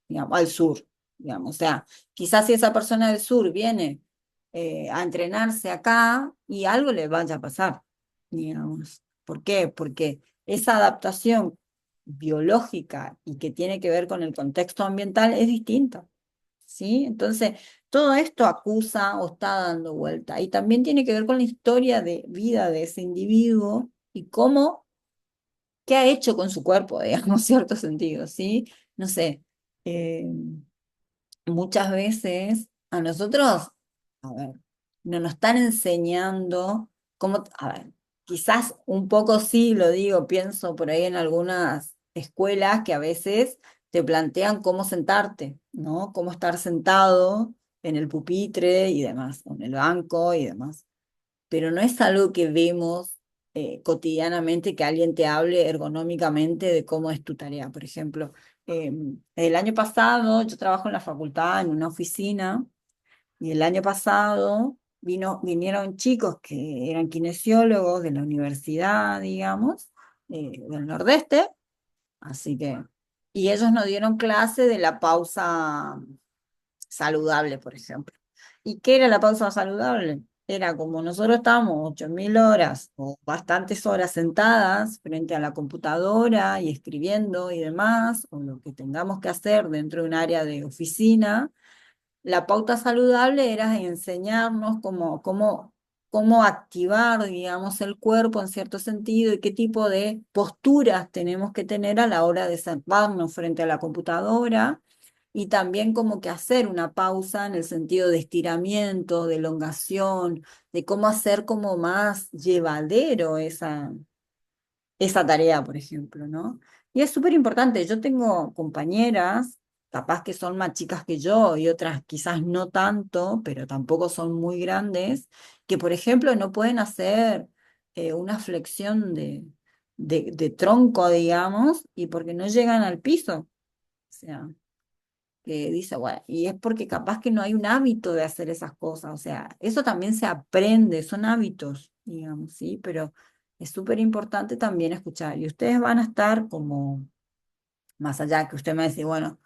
digamos, al sur, digamos. O sea, quizás si esa persona del sur viene a entrenarse acá y algo le vaya a pasar, digamos. ¿Por qué? Porque esa adaptación biológica y que tiene que ver con el contexto ambiental es distinta. ¿Sí? Entonces, todo esto acusa o está dando vuelta. Y también tiene que ver con la historia de vida de ese individuo y qué ha hecho con su cuerpo, digamos, en cierto sentido, ¿sí? No sé, eh, muchas veces a nosotros, a ver, no nos están enseñando cómo, a ver. quizás un poco sí, lo digo, pienso por ahí en algunas escuelas que a veces te plantean cómo sentarte, ¿no? Cómo estar sentado en el pupitre y demás, o en el banco y demás. Pero no es algo que vemos cotidianamente que alguien te hable ergonómicamente de cómo es tu tarea. Por ejemplo, el año pasado yo trabajo en la facultad, en una oficina, y el año pasado vinieron chicos que eran kinesiólogos de la universidad, digamos, del Nordeste, así que, y ellos nos dieron clase de la pausa saludable, por ejemplo. ¿Y qué era la pausa saludable? Era como nosotros estábamos 8.000 horas o bastantes horas sentadas frente a la computadora y escribiendo y demás, o lo que tengamos que hacer dentro de un área de oficina. La pauta saludable era enseñarnos cómo activar, digamos, el cuerpo en cierto sentido y qué tipo de posturas tenemos que tener a la hora de sentarnos frente a la computadora y también como que hacer una pausa en el sentido de estiramiento, de elongación, de cómo hacer como más llevadero esa tarea, por ejemplo, ¿no? Y es súper importante. Yo tengo compañeras, capaz que son más chicas que yo y otras quizás no tanto, pero tampoco son muy grandes, que por ejemplo no pueden hacer una flexión de tronco, digamos, y porque no llegan al piso. O sea, que dice, bueno, y es porque capaz que no hay un hábito de hacer esas cosas, o sea, eso también se aprende, son hábitos, digamos, ¿sí? Pero es súper importante también escuchar, y ustedes van a estar como, más allá que usted me dice, bueno,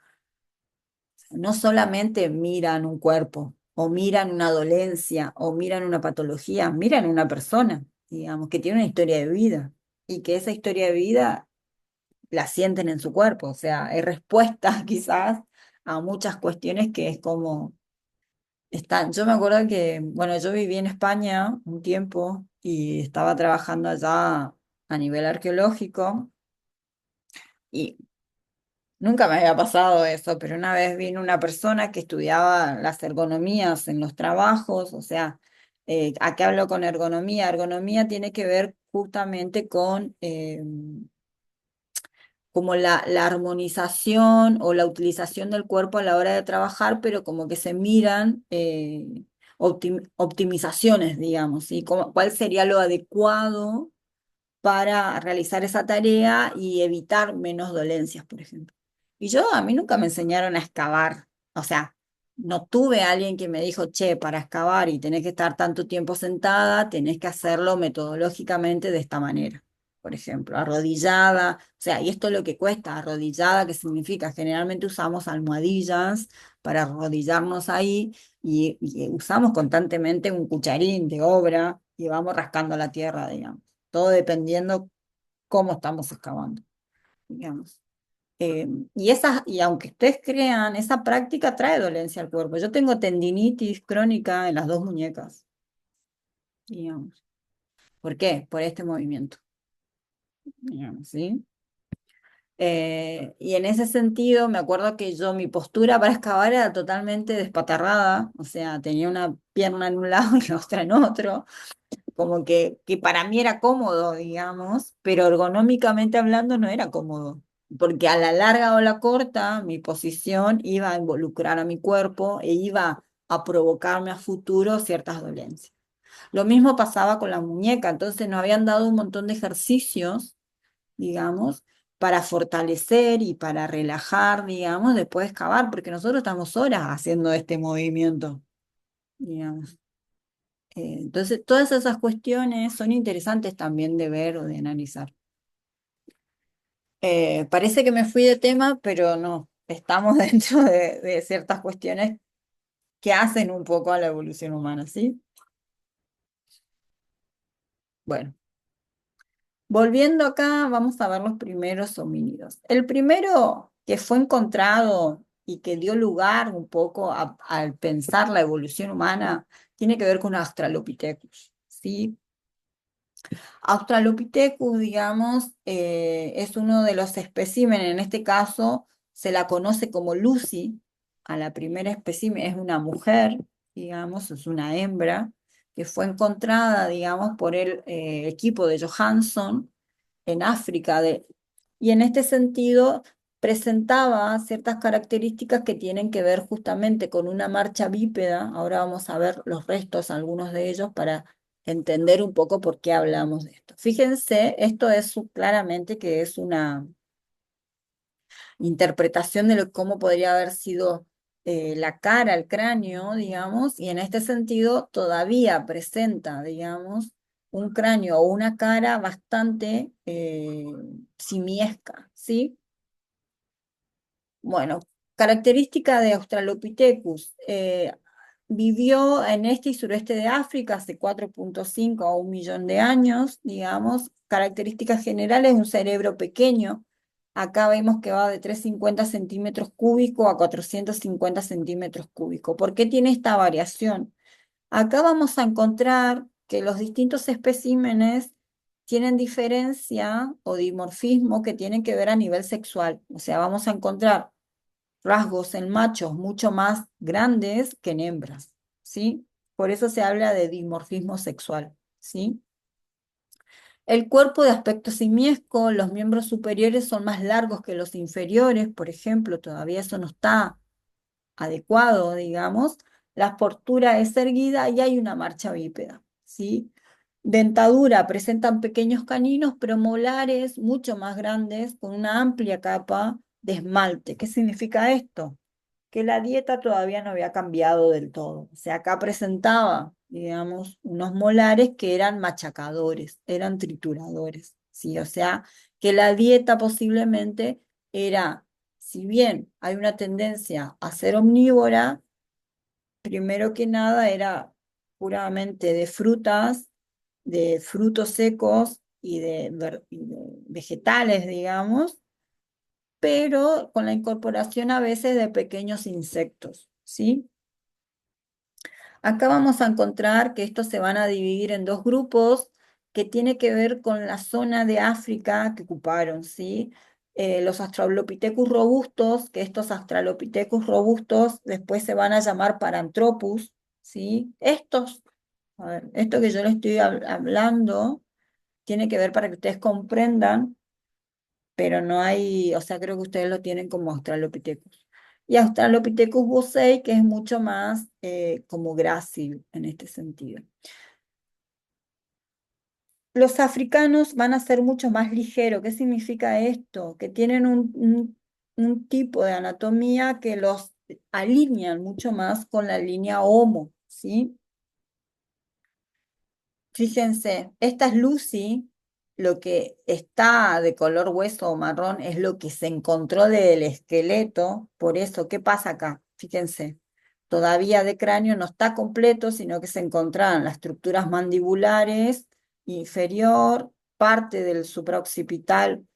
no solamente miran un cuerpo, o miran una dolencia, o miran una patología, miran una persona, digamos, que tiene una historia de vida, y que esa historia de vida la sienten en su cuerpo, o sea, es respuesta quizás a muchas cuestiones que es como yo me acuerdo que, bueno, yo viví en España un tiempo y estaba trabajando allá a nivel arqueológico y nunca me había pasado eso, pero una vez vino una persona que estudiaba las ergonomías en los trabajos, o sea, ¿a qué hablo con ergonomía? Ergonomía tiene que ver justamente con como la armonización o la utilización del cuerpo a la hora de trabajar, pero como que se miran optimizaciones, digamos, ¿sí? ¿Cuál sería lo adecuado para realizar esa tarea y evitar menos dolencias, por ejemplo? Y a mí nunca me enseñaron a excavar, o sea, no tuve a alguien que me dijo, che, para excavar y tenés que estar tanto tiempo sentada, tenés que hacerlo metodológicamente de esta manera. Por ejemplo, arrodillada, o sea, y esto es lo que cuesta, arrodillada, que significa, generalmente usamos almohadillas para arrodillarnos ahí y usamos constantemente un cucharín de obra y vamos rascando la tierra, digamos, todo dependiendo cómo estamos excavando, digamos. Y aunque ustedes crean, esa práctica trae dolencia al cuerpo. Yo tengo tendinitis crónica en las dos muñecas, digamos. ¿Por qué? Por este movimiento, digamos, ¿sí? Y en ese sentido, me acuerdo que mi postura para excavar era totalmente despatarrada, o sea, tenía una pierna en un lado y la otra en otro, como que para mí era cómodo, digamos, pero ergonómicamente hablando no era cómodo, porque a la larga o la corta mi posición iba a involucrar a mi cuerpo e iba a provocarme a futuro ciertas dolencias. Lo mismo pasaba con la muñeca, entonces nos habían dado un montón de ejercicios, digamos, para fortalecer y para relajar, digamos, después de excavar, porque nosotros estamos horas haciendo este movimiento, digamos. Entonces, todas esas cuestiones son interesantes también de ver o de analizar. Parece que me fui de tema, pero no, estamos dentro de ciertas cuestiones que hacen un poco a la evolución humana, ¿sí? Bueno, volviendo acá, vamos a ver los primeros homínidos. El primero que fue encontrado y que dio lugar un poco al pensar la evolución humana tiene que ver con Australopithecus, ¿sí? Australopithecus, digamos, es uno de los especímenes, en este caso se la conoce como Lucy, a la primera espécimen es una mujer, digamos, es una hembra, que fue encontrada, digamos, por el equipo de Johansson en África. Y en este sentido presentaba ciertas características que tienen que ver justamente con una marcha bípeda. Ahora vamos a ver los restos, algunos de ellos, para entender un poco por qué hablamos de esto. Fíjense, esto es claramente que es una interpretación de cómo podría haber sido la cara, el cráneo, digamos, y en este sentido todavía presenta, digamos, un cráneo o una cara bastante simiesca, ¿sí? Bueno, característica de Australopithecus. Vivió en este y sureste de África hace 4,5 a 1 millón de años, digamos. Características generales, un cerebro pequeño. Acá vemos que va de 350 centímetros cúbicos a 450 centímetros cúbicos. ¿Por qué tiene esta variación? Acá vamos a encontrar que los distintos especímenes tienen diferencia o dimorfismo que tienen que ver a nivel sexual. O sea, vamos a encontrar rasgos en machos mucho más grandes que en hembras, ¿sí? Por eso se habla de dimorfismo sexual, ¿sí? El cuerpo de aspecto simiesco, los miembros superiores son más largos que los inferiores, por ejemplo, todavía eso no está adecuado, digamos. La postura es erguida y hay una marcha bípeda, ¿sí? Dentadura, presentan pequeños caninos premolares mucho más grandes con una amplia capa de esmalte. ¿Qué significa esto? Que la dieta todavía no había cambiado del todo. O sea, acá presentaba, digamos, unos molares que eran machacadores, eran trituradores, ¿sí? O sea, que la dieta posiblemente era, si bien hay una tendencia a ser omnívora, primero que nada era puramente de frutas, de frutos secos y de vegetales, digamos, pero con la incorporación a veces de pequeños insectos, ¿sí? Acá vamos a encontrar que estos se van a dividir en dos grupos que tiene que ver con la zona de África que ocuparon, ¿sí? Los Australopithecus robustos, que estos Australopithecus robustos después se van a llamar Paranthropus, ¿sí? A ver, esto que yo les estoy hablando tiene que ver para que ustedes comprendan, pero no hay, o sea, creo que ustedes lo tienen como Australopithecus. Y Australopithecus bossei, que es mucho más como grácil en este sentido. Los africanos van a ser mucho más ligeros. ¿Qué significa esto? Que tienen un tipo de anatomía que los alinean mucho más con la línea Homo, ¿sí? Fíjense, esta es Lucy, lo que está de color hueso o marrón es lo que se encontró del esqueleto, por eso, ¿qué pasa acá? Fíjense, todavía de cráneo no está completo, sino que se encontraban las estructuras mandibulares inferior, parte del supraoccipital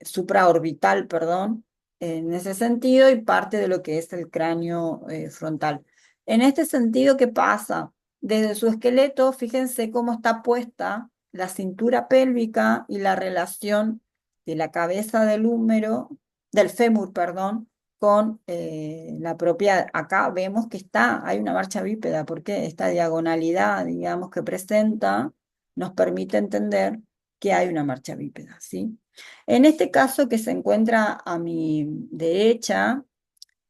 supraorbital, perdón, en ese sentido, y parte de lo que es el cráneo frontal. En este sentido, ¿qué pasa? Desde su esqueleto, fíjense cómo está puesta la cintura pélvica y la relación de la cabeza del húmero, del fémur, perdón, con la propia, acá vemos que hay una marcha bípeda, porque esta diagonalidad, digamos, que presenta, nos permite entender que hay una marcha bípeda, ¿sí? En este caso que se encuentra a mi derecha,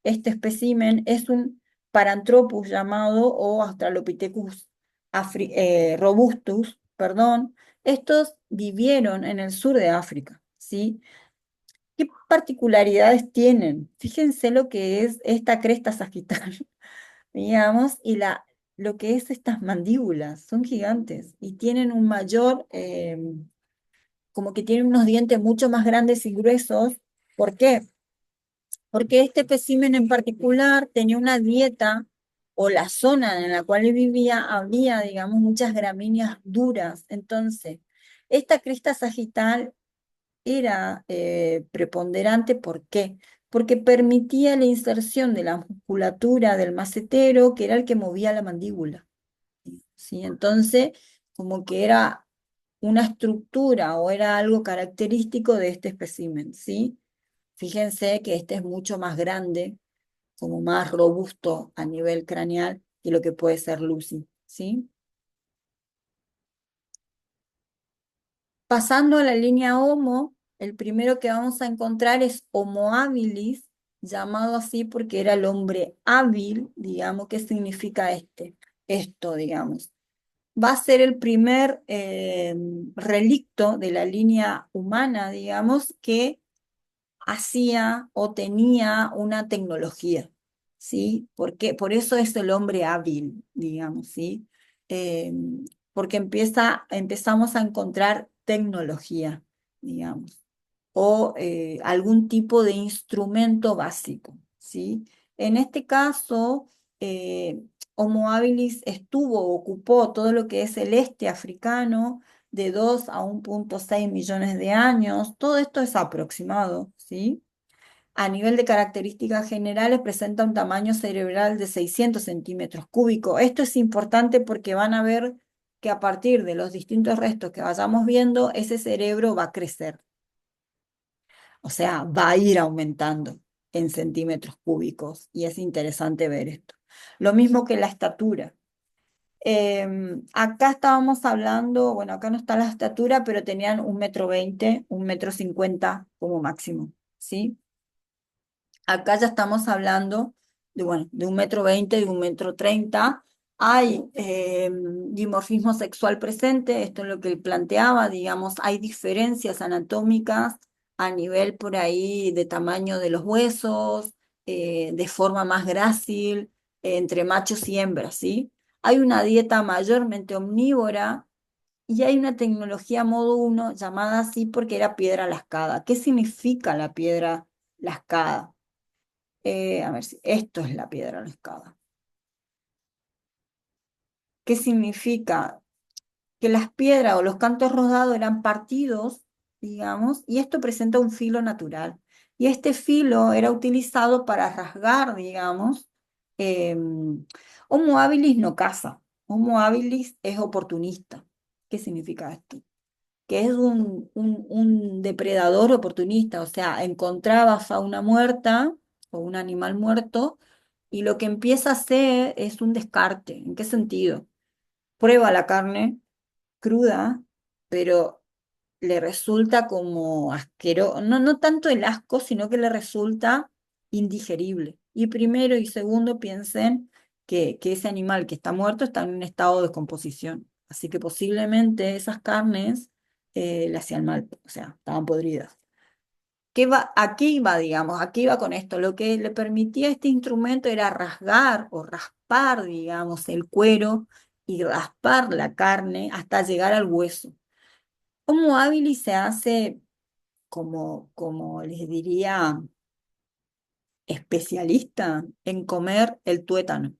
este espécimen es un Paranthropus llamado o Australopithecus robustus, perdón. Estos vivieron en el sur de África, ¿sí? ¿Qué particularidades tienen? Fíjense lo que es esta cresta sagital, digamos, y lo que es estas mandíbulas, son gigantes y tienen un mayor como que tiene unos dientes mucho más grandes y gruesos. ¿Por qué? Porque este espécimen en particular tenía una dieta o la zona en la cual vivía había, digamos, muchas gramíneas duras. Entonces, esta cresta sagital era preponderante. ¿Por qué? Porque permitía la inserción de la musculatura del macetero, que era el que movía la mandíbula. ¿Sí? Entonces, como que era una estructura o era algo característico de este espécimen, ¿sí? Fíjense que este es mucho más grande, como más robusto a nivel craneal que lo que puede ser Lucy, ¿sí? Pasando a la línea Homo, el primero que vamos a encontrar es Homo habilis, llamado así porque era el hombre hábil, digamos. ¿Qué significa esto, digamos? Va a ser el primer relicto de la línea humana, digamos, que hacía o tenía una tecnología, ¿sí? Porque, por eso es el hombre hábil, digamos, ¿sí? Eh, Porque empezamos a encontrar tecnología, digamos, o algún tipo de instrumento básico, ¿sí? En este caso, eh, Homo habilis ocupó todo lo que es el este africano, de 2 a 1,6 millones de años. Todo esto es aproximado, ¿sí? A nivel de características generales, presenta un tamaño cerebral de 600 centímetros cúbicos. Esto es importante porque van a ver que a partir de los distintos restos que vayamos viendo, ese cerebro va a crecer. O sea, va a ir aumentando en centímetros cúbicos. Y es interesante ver esto. Lo mismo que la estatura. Acá estábamos hablando, bueno, acá no está la estatura, pero tenían 1,20 m, 1,50 m como máximo, ¿sí? Acá ya estamos hablando de, bueno, de 1,20 m, de 1,30 m. Hay dimorfismo sexual presente, esto es lo que él planteaba, digamos, hay diferencias anatómicas a nivel por ahí de tamaño de los huesos, de forma más grácil, entre machos y hembras, ¿sí? Hay una dieta mayormente omnívora y hay una tecnología modo uno llamada así porque era piedra lascada. ¿Qué significa la piedra lascada? A ver si esto es la piedra lascada. ¿Qué significa? Que las piedras o los cantos rodados eran partidos, digamos, y esto presenta un filo natural. Y este filo era utilizado para rasgar, digamos. Homo habilis no caza. Homo habilis es oportunista. ¿Qué significa esto? Que es un depredador oportunista, o sea, encontraba fauna muerta o un animal muerto y lo que empieza a hacer es un descarte. ¿En qué sentido? Prueba la carne cruda, pero le resulta como asqueroso, no, no tanto el asco, sino que le resulta indigerible. Y primero y segundo piensen que ese animal que está muerto está en un estado de descomposición. Así que posiblemente esas carnes le hacían mal, o sea, estaban podridas. ¿A qué iba, digamos? ¿A qué iba con esto? Lo que le permitía a este instrumento era rasgar o raspar, digamos, el cuero y raspar la carne hasta llegar al hueso. Homo habilis se hace como les diría, especialista en comer el tuétano,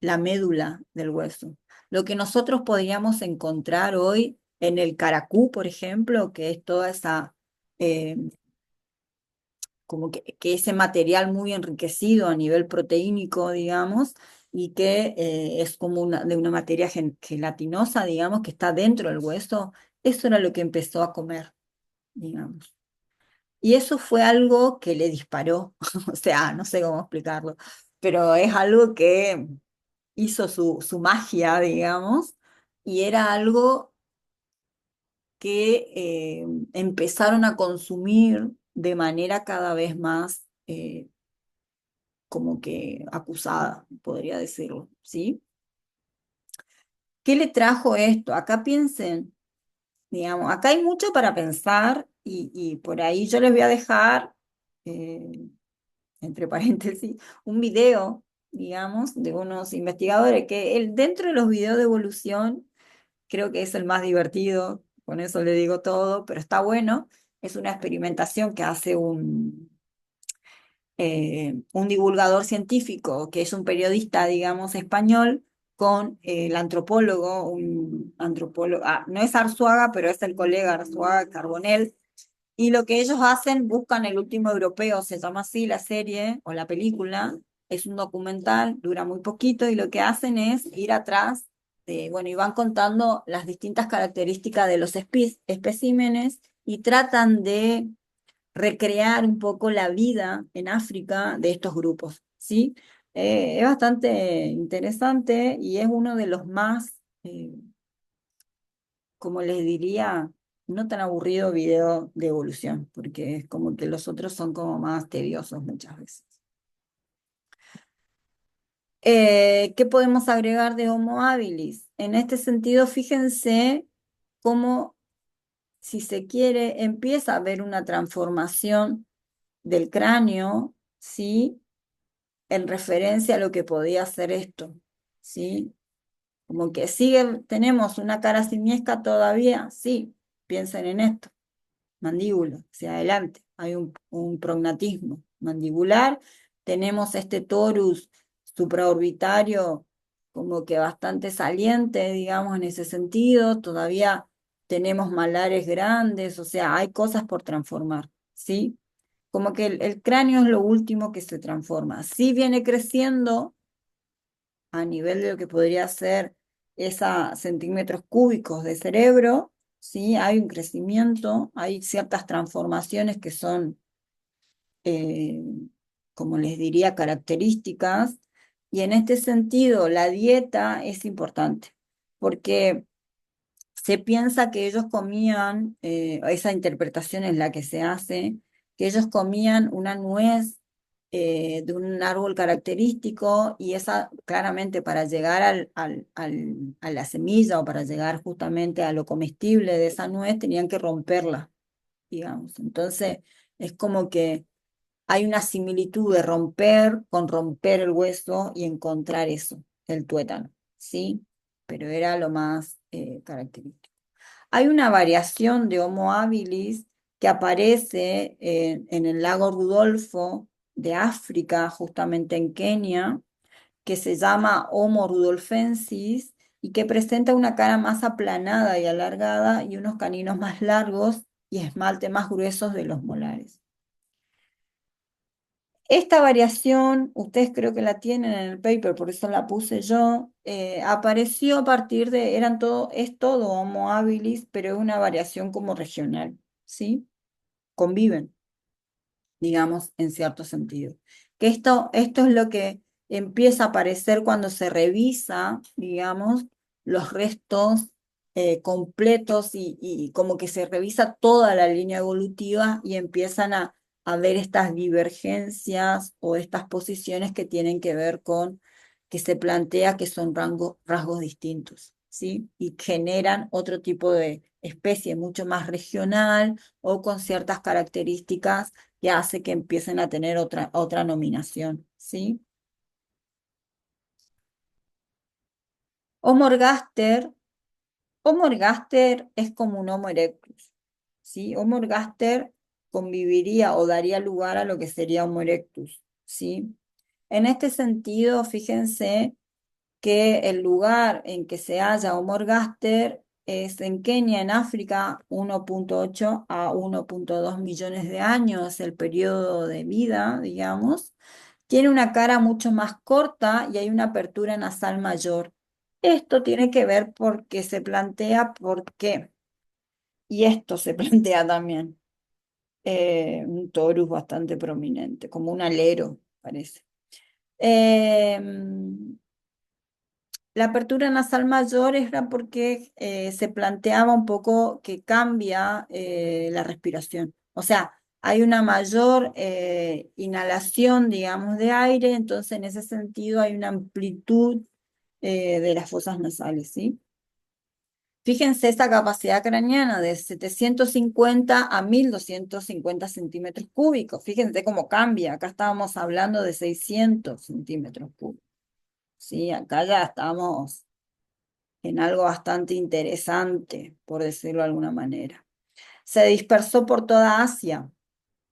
la médula del hueso. Lo que nosotros podríamos encontrar hoy en el caracú, por ejemplo, que es toda esa, eh, como que ese material muy enriquecido a nivel proteínico, digamos, y que es como de una materia gelatinosa, digamos, que está dentro del hueso. Eso era lo que empezó a comer, digamos. Y eso fue algo que le disparó, o sea, no sé cómo explicarlo, pero es algo que hizo su magia, digamos, y era algo que empezaron a consumir de manera cada vez más como que acusada, podría decirlo, ¿sí? ¿Qué le trajo esto? Acá piensen, digamos, acá hay mucho para pensar y por ahí yo les voy a dejar... eh, entre paréntesis, un video, digamos, de unos investigadores que dentro de los videos de evolución, creo que es el más divertido, con eso le digo todo, pero está bueno. Es una experimentación que hace un divulgador científico, que es un periodista, digamos, español, con el antropólogo, un antropólogo, no es Arzuaga, pero es el colega Arzuaga Carbonell, y lo que ellos hacen, buscan el último europeo, se llama así la serie o la película, es un documental, dura muy poquito, y lo que hacen es ir atrás, bueno, y van contando las distintas características de los especímenes y tratan de recrear un poco la vida en África de estos grupos, ¿sí? Es bastante interesante y es uno de los más, como les diría, no tan aburrido video de evolución, porque es como que los otros son como más tediosos muchas veces. ¿Qué podemos agregar de Homo habilis? En este sentido, fíjense cómo, si se quiere, empieza a haber una transformación del cráneo, ¿sí? En referencia a lo que podía ser esto, ¿sí? Como que sigue, tenemos una cara simiesca todavía, sí, piensen en esto, mandíbula, hacia adelante, hay un prognatismo mandibular, tenemos este torus supraorbitario como que bastante saliente, digamos, en ese sentido, todavía tenemos malares grandes, o sea, hay cosas por transformar, ¿sí? Como que el cráneo es lo último que se transforma. Sí viene creciendo a nivel de lo que podría ser esa centímetros cúbicos de cerebro, ¿sí? Hay un crecimiento, hay ciertas transformaciones que son, eh, como les diría, características, y en este sentido la dieta es importante, porque se piensa que ellos comían, esa interpretación es la que se hace, que ellos comían una nuez de un árbol característico y esa claramente para llegar a la semilla o para llegar justamente a lo comestible de esa nuez tenían que romperla, digamos. Entonces es como que hay una similitud de romper con romper el hueso y encontrar eso, el tuétano, ¿sí? Pero era lo más característico. Hay una variación de Homo habilis que aparece en el lago Rudolfo de África, justamente en Kenia, que se llama Homo rudolfensis y que presenta una cara más aplanada y alargada y unos caninos más largos y esmalte más gruesos de los molares. Esta variación, ustedes creo que la tienen en el paper, por eso la puse yo, apareció a partir de, es todo Homo habilis, pero es una variación como regional, ¿sí? Conviven, digamos, en cierto sentido. Que esto es lo que empieza a aparecer cuando se revisa, digamos, los restos completos y como que se revisa toda la línea evolutiva y empiezan a ver estas divergencias o estas posiciones que tienen que ver con que se plantea que son rasgos distintos, ¿sí? Y generan otro tipo de especie mucho más regional o con ciertas características que hace que empiecen a tener otra nominación, ¿sí? Homo ergaster, Homo ergaster es como un Homo erectus, ¿sí? Homo ergaster conviviría o daría lugar a lo que sería Homo erectus, ¿sí? En este sentido, fíjense que el lugar en que se halla Homo ergaster es en Kenia, en África, 1,8 a 1,2 millones de años, el periodo de vida, digamos. Tiene una cara mucho más corta y hay una apertura nasal mayor. Esto tiene que ver porque se plantea por qué. Y esto se plantea también. Un torus bastante prominente, como un alero, parece. La apertura nasal mayor era porque se planteaba un poco que cambia la respiración. O sea, hay una mayor inhalación, digamos, de aire, entonces en ese sentido hay una amplitud de las fosas nasales, ¿sí? Fíjense esa capacidad craneana de 750 a 1.250 centímetros cúbicos. Fíjense cómo cambia. Acá estábamos hablando de 600 centímetros cúbicos. Sí, acá ya estamos en algo bastante interesante, por decirlo de alguna manera. Se dispersó por toda Asia,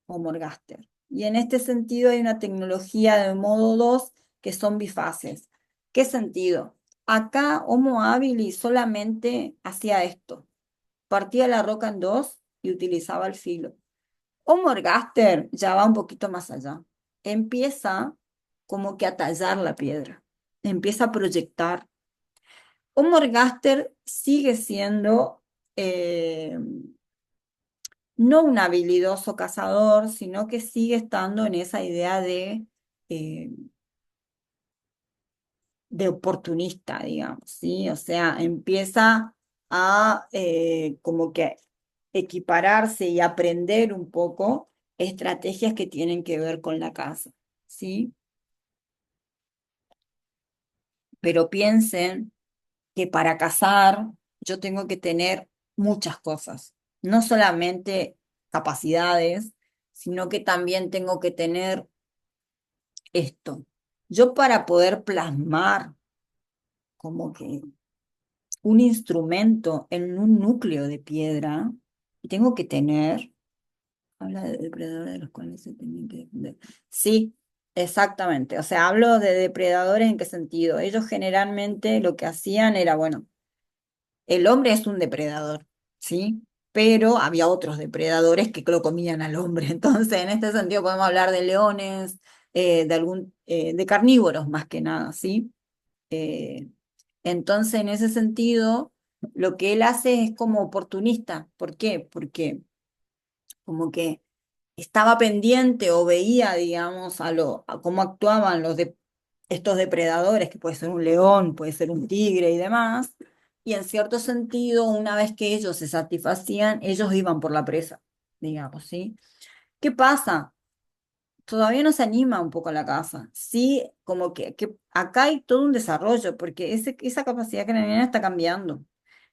Homo ergaster. Y en este sentido hay una tecnología de modo 2 que son bifaces. ¿Qué sentido? Acá Homo habilis solamente hacía esto. Partía la roca en dos y utilizaba el filo. Homo ergaster ya va un poquito más allá. Empieza como que a tallar la piedra. Empieza a proyectar. Un morgaster sigue siendo no un habilidoso cazador, sino que sigue estando en esa idea de eh, de oportunista, digamos, ¿sí? O sea, empieza a como que equipararse y aprender un poco estrategias que tienen que ver con la casa, ¿sí? Pero piensen que para cazar yo tengo que tener muchas cosas, no solamente capacidades, sino que también tengo que tener esto. Yo para poder plasmar como que un instrumento en un núcleo de piedra, tengo que tener, habla de depredadores de los cuales se tienen que defender. Sí, exactamente. O sea, hablo de depredadores en qué sentido. Ellos generalmente lo que hacían era, bueno, el hombre es un depredador, ¿sí? Pero había otros depredadores que lo comían al hombre. Entonces, en este sentido podemos hablar de leones, de carnívoros más que nada, ¿sí? Eh, entonces, en ese sentido, lo que él hace es como oportunista. ¿Por qué? Porque como que estaba pendiente o veía, digamos, a cómo actuaban estos depredadores, que puede ser un león, puede ser un tigre y demás, y en cierto sentido, una vez que ellos se satisfacían, ellos iban por la presa, digamos, ¿sí? ¿Qué pasa? Todavía no se anima un poco la casa. Sí, como que acá hay todo un desarrollo, porque esa capacidad craneana está cambiando.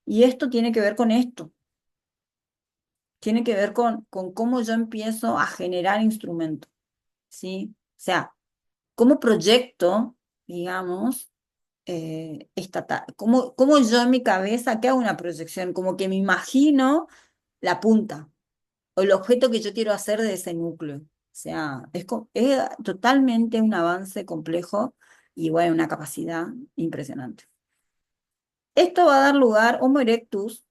Y esto tiene que ver con esto, tiene que ver con cómo yo empiezo a generar instrumentos, ¿sí? O sea, cómo proyecto, digamos, cómo yo en mi cabeza, que hago una proyección, como que me imagino la punta o el objeto que yo quiero hacer de ese núcleo. O sea, es totalmente un avance complejo y bueno, una capacidad impresionante. Esto va a dar lugar, Homo erectus,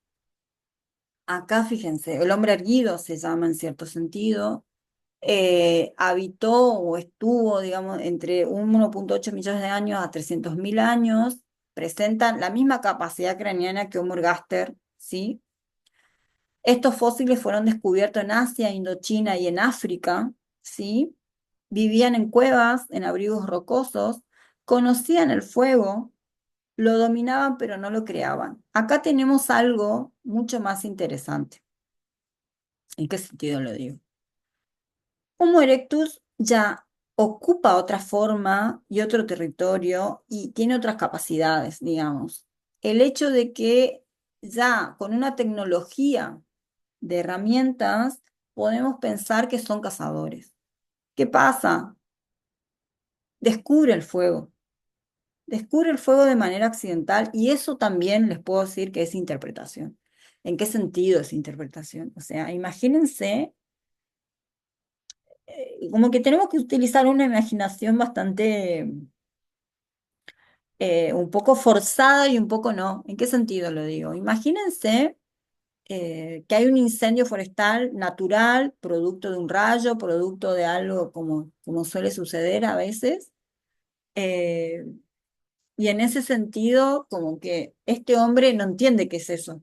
acá fíjense, el hombre erguido se llama en cierto sentido, habitó o estuvo, digamos, entre 1,8 millones de años a 300.000 años, presentan la misma capacidad craneana que Homo ergaster, ¿sí? Estos fósiles fueron descubiertos en Asia, Indochina y en África, ¿sí? Vivían en cuevas, en abrigos rocosos, conocían el fuego, lo dominaban pero no lo creaban. Acá tenemos algo mucho más interesante. ¿En qué sentido lo digo? Homo erectus ya ocupa otra forma y otro territorio y tiene otras capacidades, digamos. El hecho de que ya con una tecnología de herramientas podemos pensar que son cazadores. ¿Qué pasa? Descubre descubre el fuego de manera accidental y eso también les puedo decir que es interpretación. ¿En qué sentido es interpretación? O sea, imagínense como que tenemos que utilizar una imaginación bastante, un poco forzada y un poco no. ¿En qué sentido lo digo? Imagínense que hay un incendio forestal natural, producto de un rayo, producto de algo como suele suceder a veces. eh, y en ese sentido, como que este hombre no entiende qué es eso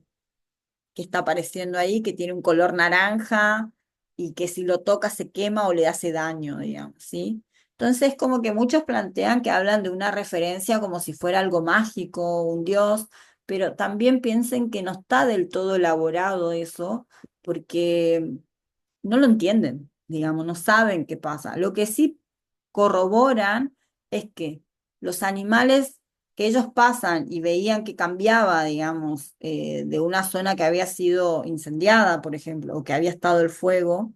que está apareciendo ahí, que tiene un color naranja y que si lo toca se quema o le hace daño, digamos, ¿sí? Entonces, como que muchos plantean que hablan de una referencia como si fuera algo mágico, un dios, pero también piensen que no está del todo elaborado eso, porque no lo entienden, digamos, no saben qué pasa. Lo que sí corroboran es que los animales que ellos pasan y veían que cambiaba, digamos, de una zona que había sido incendiada, por ejemplo, o que había estado el fuego,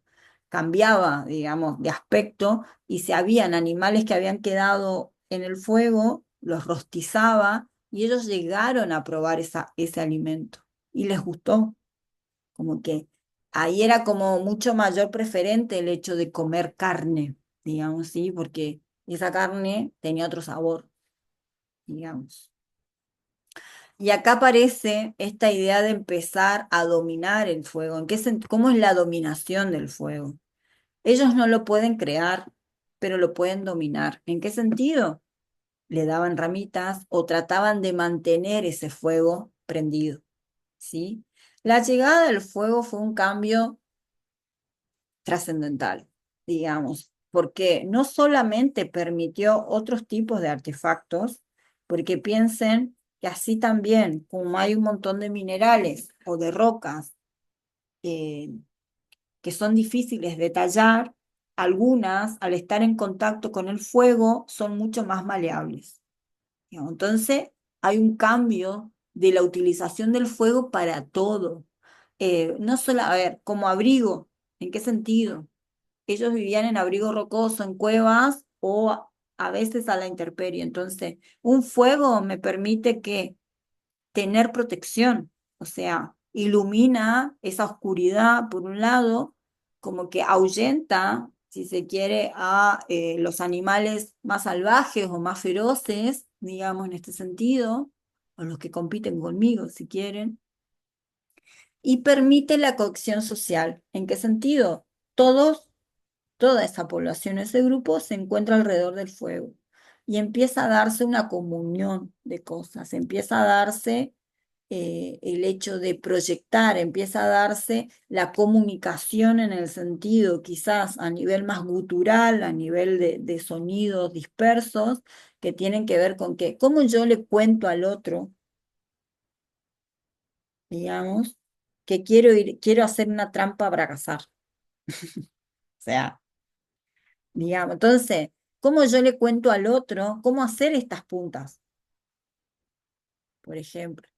cambiaba, digamos, de aspecto y si habían animales que habían quedado en el fuego, los rostizaba y ellos llegaron a probar ese alimento y les gustó. Como que ahí era como mucho mayor preferente el hecho de comer carne, digamos, ¿sí? Porque esa carne tenía otro sabor, digamos. Y acá aparece esta idea de empezar a dominar el fuego. ¿Cómo es la dominación del fuego? Ellos no lo pueden crear, pero lo pueden dominar. ¿En qué sentido? Le daban ramitas o trataban de mantener ese fuego prendido, ¿sí? La llegada del fuego fue un cambio trascendental, digamos, porque no solamente permitió otros tipos de artefactos, porque piensen que así también, como hay un montón de minerales o de rocas eh, que son difíciles de tallar, algunas, al estar en contacto con el fuego, son mucho más maleables. Digamos. Entonces, hay un cambio de la utilización del fuego para todo. No solo, a ver, como abrigo, ¿en qué sentido? Ellos vivían en abrigo rocoso, en cuevas o a veces a la intemperie. Entonces, un fuego me permite que tener protección, o sea, ilumina esa oscuridad por un lado, como que ahuyenta, si se quiere, a los animales más salvajes o más feroces, digamos en este sentido, o los que compiten conmigo, si quieren, y permite la cohesión social. ¿En qué sentido? Todos Toda esa población, ese grupo se encuentra alrededor del fuego y empieza a darse una comunión de cosas, empieza a darse el hecho de proyectar, empieza a darse la comunicación en el sentido quizás a nivel más gutural, a nivel de sonidos dispersos, que tienen que ver con que, cómo yo le cuento al otro, digamos, que quiero hacer una trampa para cazar. O sea, digamos. Entonces, ¿cómo yo le cuento al otro cómo hacer estas puntas, por ejemplo?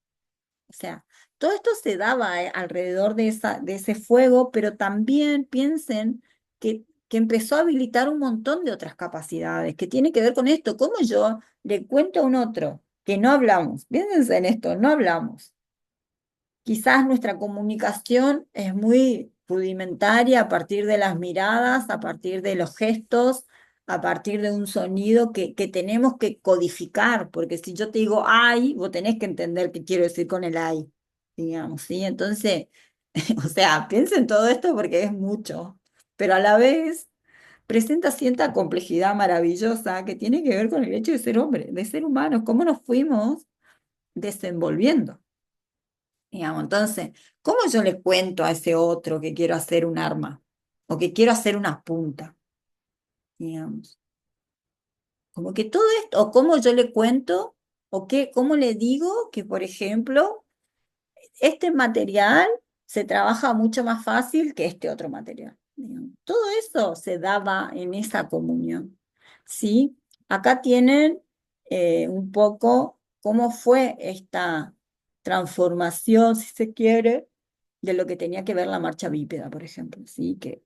O sea, todo esto se daba alrededor de ese fuego, pero también piensen que empezó a habilitar un montón de otras capacidades que tiene que ver con esto. ¿Cómo yo le cuento a un otro que no hablamos? Piénsense en esto, no hablamos. Quizás nuestra comunicación es muy rudimentaria a partir de las miradas, a partir de los gestos, a partir de un sonido que tenemos que codificar, porque si yo te digo ay, vos tenés que entender qué quiero decir con el ay, digamos, ¿sí? Entonces, o sea, piensen todo esto porque es mucho, pero a la vez presenta cierta complejidad maravillosa que tiene que ver con el hecho de ser hombre, de ser humanos, cómo nos fuimos desenvolviendo. Digamos, entonces, ¿cómo yo le cuento a ese otro que quiero hacer un arma o que quiero hacer una punta? Digamos, como que todo esto, o cómo yo le cuento, o qué, cómo le digo que, por ejemplo, este material se trabaja mucho más fácil que este otro material. Digamos. Todo eso se daba en esa comunión. ¿Sí? Acá tienen un poco cómo fue esta transformación, si se quiere, de lo que tenía que ver la marcha bípeda, por ejemplo, ¿sí? Que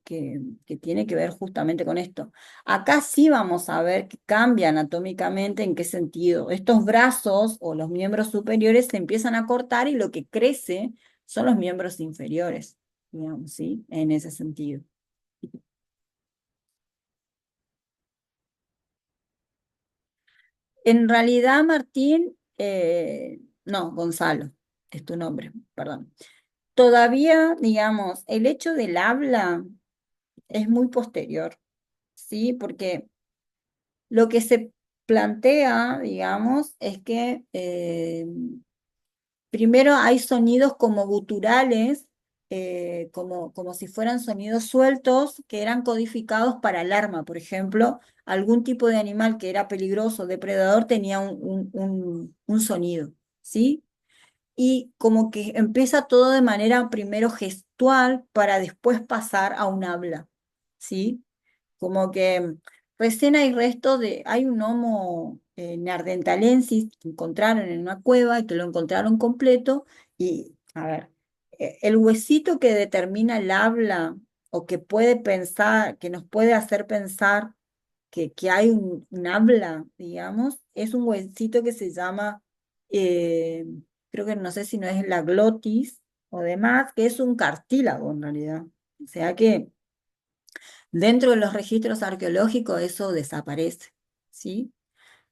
tiene que ver justamente con esto. Acá sí vamos a ver que cambia anatómicamente en qué sentido. Estos brazos o los miembros superiores se empiezan a cortar y lo que crece son los miembros inferiores, digamos, ¿sí? En ese sentido. En realidad, Martín, no, Gonzalo, es tu nombre, perdón. Todavía, digamos, el hecho del habla es muy posterior, ¿sí? Porque lo que se plantea, digamos, es que primero hay sonidos como guturales, como si fueran sonidos sueltos que eran codificados para alarma, por ejemplo, algún tipo de animal que era peligroso, depredador, tenía un sonido, ¿sí? Y como que empieza todo de manera primero gestual para después pasar a un habla, ¿sí? Como que recién hay restos hay un Homo neanderthalensis que encontraron en una cueva y que lo encontraron completo y, a ver, el huesito que determina el habla o que puede pensar, que nos puede hacer pensar que hay un habla, digamos, es un huesito que se llama, eh, creo que no sé si no es la glotis o demás, que es un cartílago en realidad. O sea que dentro de los registros arqueológicos eso desaparece, ¿sí?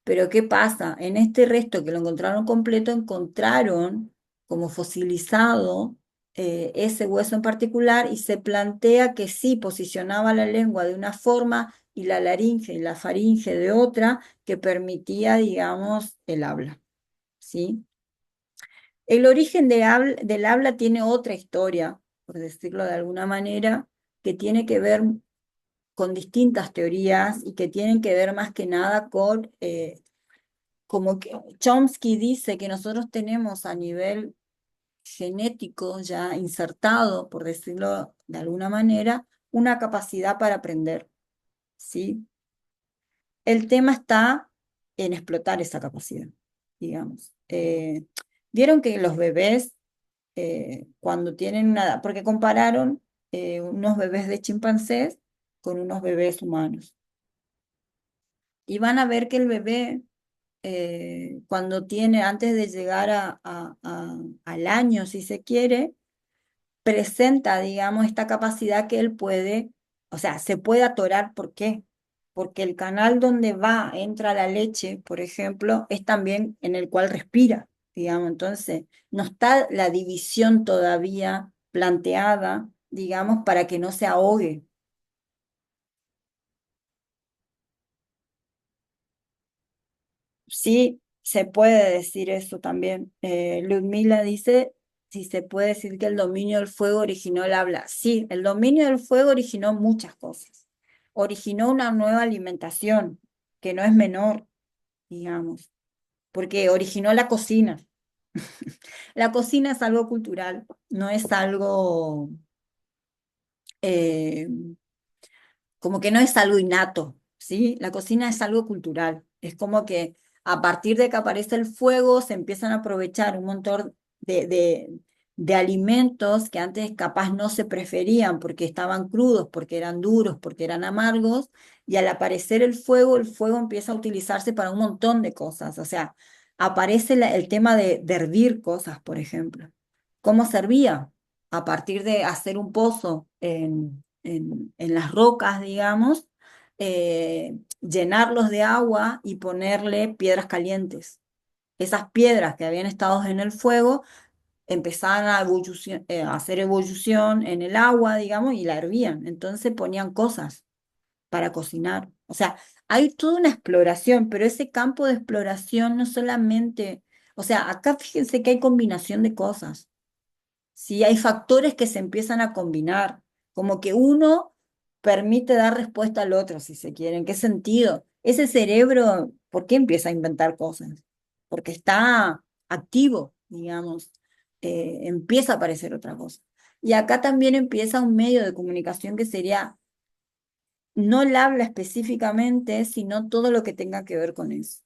Pero ¿qué pasa? En este resto que lo encontraron completo, encontraron como fosilizado ese hueso en particular y se plantea que sí posicionaba la lengua de una forma y la laringe y la faringe de otra que permitía, digamos, el habla, ¿sí? El origen del habla tiene otra historia, por decirlo de alguna manera, que tiene que ver con distintas teorías y que tienen que ver más que nada como que Chomsky dice que nosotros tenemos a nivel genético ya insertado, por decirlo de alguna manera, una capacidad para aprender, ¿sí? El tema está en explotar esa capacidad, digamos. Vieron que los bebés, cuando tienen una edad, porque compararon unos bebés de chimpancés con unos bebés humanos, y van a ver que el bebé, cuando tiene, antes de llegar al año, si se quiere, presenta, digamos, esta capacidad que él puede, o sea, se puede atorar. ¿Por qué? Porque el canal donde va, entra la leche, por ejemplo, es también en el cual respira, digamos. Entonces, no está la división todavía planteada, digamos, para que no se ahogue. Sí, se puede decir eso también. Ludmila dice, si se puede decir que el dominio del fuego originó el habla. Sí, el dominio del fuego originó muchas cosas. Originó una nueva alimentación, que no es menor, digamos, porque originó la cocina. La cocina es algo cultural, no es algo, eh, como que no es algo innato, ¿sí? La cocina es algo cultural. Es como que a partir de que aparece el fuego se empiezan a aprovechar un montón de alimentos que antes capaz no se preferían porque estaban crudos, porque eran duros, porque eran amargos, y al aparecer el fuego empieza a utilizarse para un montón de cosas. O sea, aparece el tema de hervir cosas, por ejemplo. ¿Cómo servía? A partir de hacer un pozo en las rocas, digamos, llenarlos de agua y ponerle piedras calientes. Esas piedras que habían estado en el fuego empezaban a hacer ebullición en el agua, digamos, y la hervían. Entonces ponían cosas para cocinar. O sea, hay toda una exploración, pero ese campo de exploración no solamente, o sea, acá fíjense que hay combinación de cosas. Sí, hay factores que se empiezan a combinar, como que uno permite dar respuesta al otro, si se quiere. ¿En qué sentido? Ese cerebro, ¿por qué empieza a inventar cosas? Porque está activo, digamos, empieza a aparecer otra cosa. Y acá también empieza un medio de comunicación que sería no el habla específicamente, sino todo lo que tenga que ver con eso.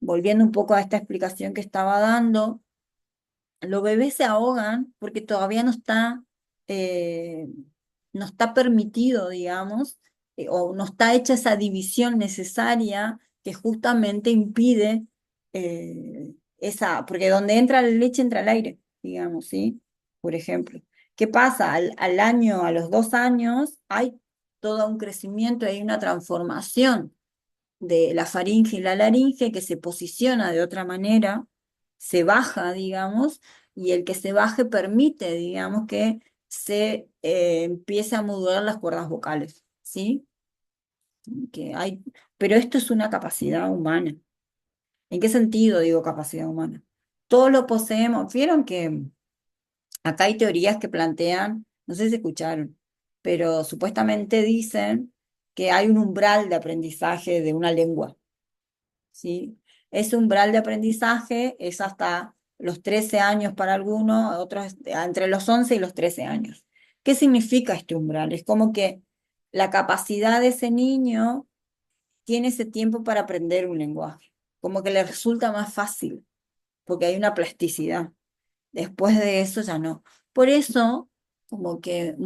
Volviendo un poco a esta explicación que estaba dando, los bebés se ahogan porque todavía eh, no está permitido, digamos, o no está hecha esa división necesaria que justamente impide porque donde entra la leche entra el aire, digamos, ¿sí? Por ejemplo. ¿Qué pasa? Al año, a los 2 años, hay todo un crecimiento, hay una transformación de la faringe y la laringe que se posiciona de otra manera, se baja, digamos, y el que se baje permite, digamos, que se empiece a modular las cuerdas vocales, ¿sí? Que hay, pero esto es una capacidad humana. ¿En qué sentido digo capacidad humana? Todos lo poseemos. Vieron que acá hay teorías que plantean, no sé si escucharon, pero supuestamente dicen que hay un umbral de aprendizaje de una lengua. ¿Sí? Ese umbral de aprendizaje es hasta los 13 años para algunos, otros entre los 11 y los 13 años. ¿Qué significa este umbral? Es como que la capacidad de ese niño tiene ese tiempo para aprender un lenguaje, como que le resulta más fácil, porque hay una plasticidad. Después de eso ya no. Por eso, como que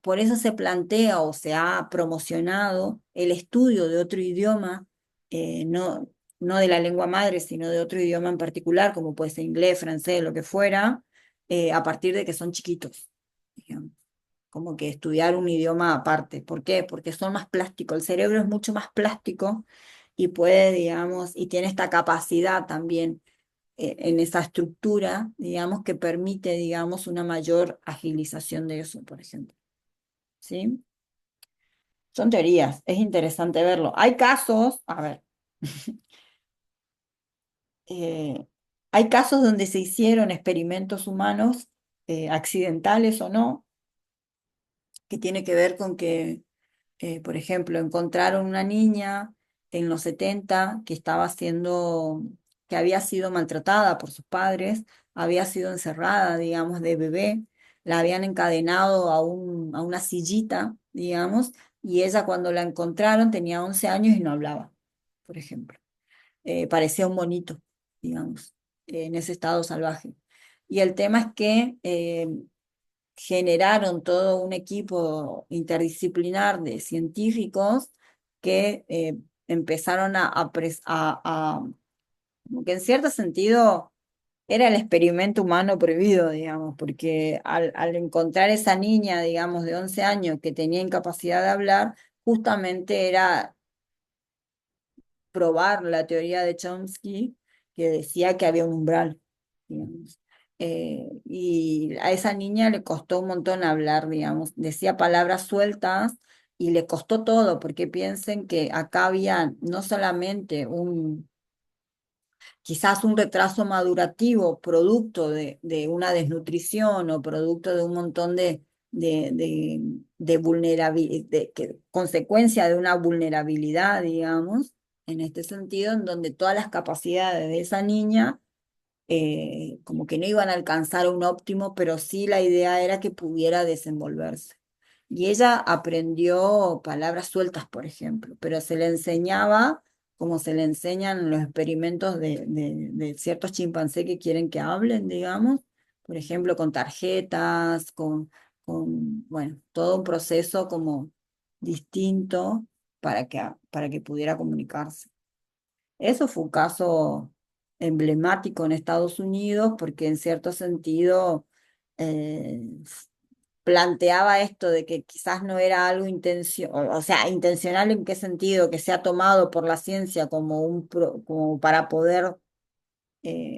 por eso se plantea o se ha promocionado el estudio de otro idioma, no de la lengua madre, sino de otro idioma en particular, como puede ser inglés, francés, lo que fuera, a partir de que son chiquitos, digamos. Como que estudiar un idioma aparte. ¿Por qué? Porque son más plásticos. El cerebro es mucho más plástico y puede, digamos, y tiene esta capacidad también en esa estructura, digamos, que permite, digamos, una mayor agilización de eso, por ejemplo. ¿Sí? Son teorías, es interesante verlo. Hay casos, a ver, eh, hay casos donde se hicieron experimentos humanos, accidentales o no, que tiene que ver con que, por ejemplo, encontraron una niña en los 70 que estaba siendo que había sido maltratada por sus padres, había sido encerrada, digamos, de bebé, la habían encadenado a una sillita, digamos, y ella cuando la encontraron tenía 11 años y no hablaba, por ejemplo. Parecía un monito, digamos, en ese estado salvaje. Y el tema es que generaron todo un equipo interdisciplinar de científicos que empezaron como que en cierto sentido era el experimento humano prohibido, digamos, porque al encontrar esa niña, digamos, de 11 años que tenía incapacidad de hablar, justamente era probar la teoría de Chomsky, que decía que había un umbral, digamos. Y a esa niña le costó un montón hablar, digamos, decía palabras sueltas y le costó todo, porque piensen que acá había no solamente quizás un retraso madurativo producto de una desnutrición o producto de un montón de vulnerabilidad, consecuencia de una vulnerabilidad, digamos, en este sentido, en donde todas las capacidades de esa niña como que no iban a alcanzar un óptimo, pero sí la idea era que pudiera desenvolverse. Y ella aprendió palabras sueltas, por ejemplo, pero se le enseñaba como se le enseñan en los experimentos de ciertos chimpancés que quieren que hablen, digamos, por ejemplo, con tarjetas, bueno, todo un proceso como distinto para que pudiera comunicarse. Eso fue un caso emblemático en Estados Unidos porque en cierto sentido eh, planteaba esto de que quizás no era algo intencional, o sea, intencional en qué sentido, que sea tomado por la ciencia como como para poder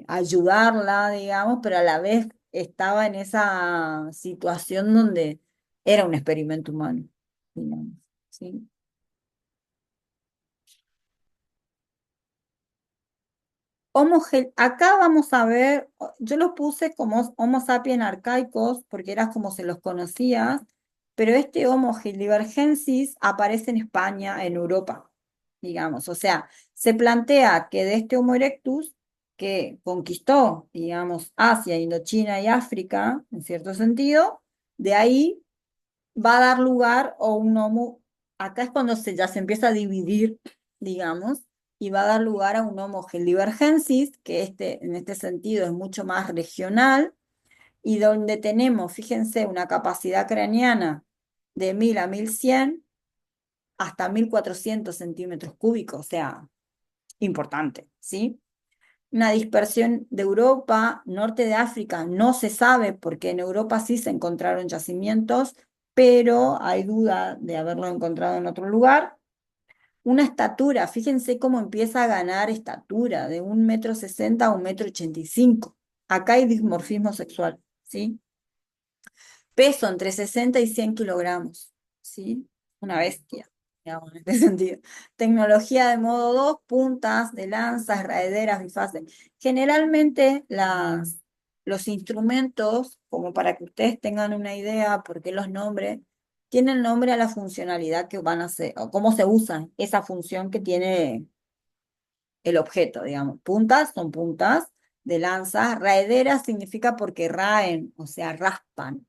ayudarla, digamos, pero a la vez estaba en esa situación donde era un experimento humano, digamos, ¿sí? Acá vamos a ver, yo los puse como Homo sapiens arcaicos porque era como se los conocía, pero este Homo heidelbergensis aparece en España, en Europa, digamos. O sea, se plantea que de este Homo erectus, que conquistó, digamos, Asia, Indochina y África, en cierto sentido, de ahí va a dar lugar a un Homo, acá es cuando ya se empieza a dividir, digamos, y va a dar lugar a un Homo heidelbergensis, que en este sentido es mucho más regional, y donde tenemos, fíjense, una capacidad craneana de 1000 a 1100 hasta 1400 centímetros cúbicos, o sea, importante, ¿sí? Una dispersión de Europa, norte de África, no se sabe porque en Europa sí se encontraron yacimientos, pero hay duda de haberlo encontrado en otro lugar. Una estatura, fíjense cómo empieza a ganar estatura, de 1,60 m a 1,85 m. Acá hay dimorfismo sexual, ¿sí? Peso entre 60 y 100 kilogramos, ¿sí? Una bestia, digamos, en este sentido. Tecnología de modo 2, puntas de lanzas, raederas, bifaces. Generalmente los instrumentos, como para que ustedes tengan una idea por qué los nombres, tienen nombre a la funcionalidad que van a hacer, o cómo se usan esa función que tiene el objeto, digamos. Puntas son puntas de lanzas, raederas significa porque raen, o sea, raspan.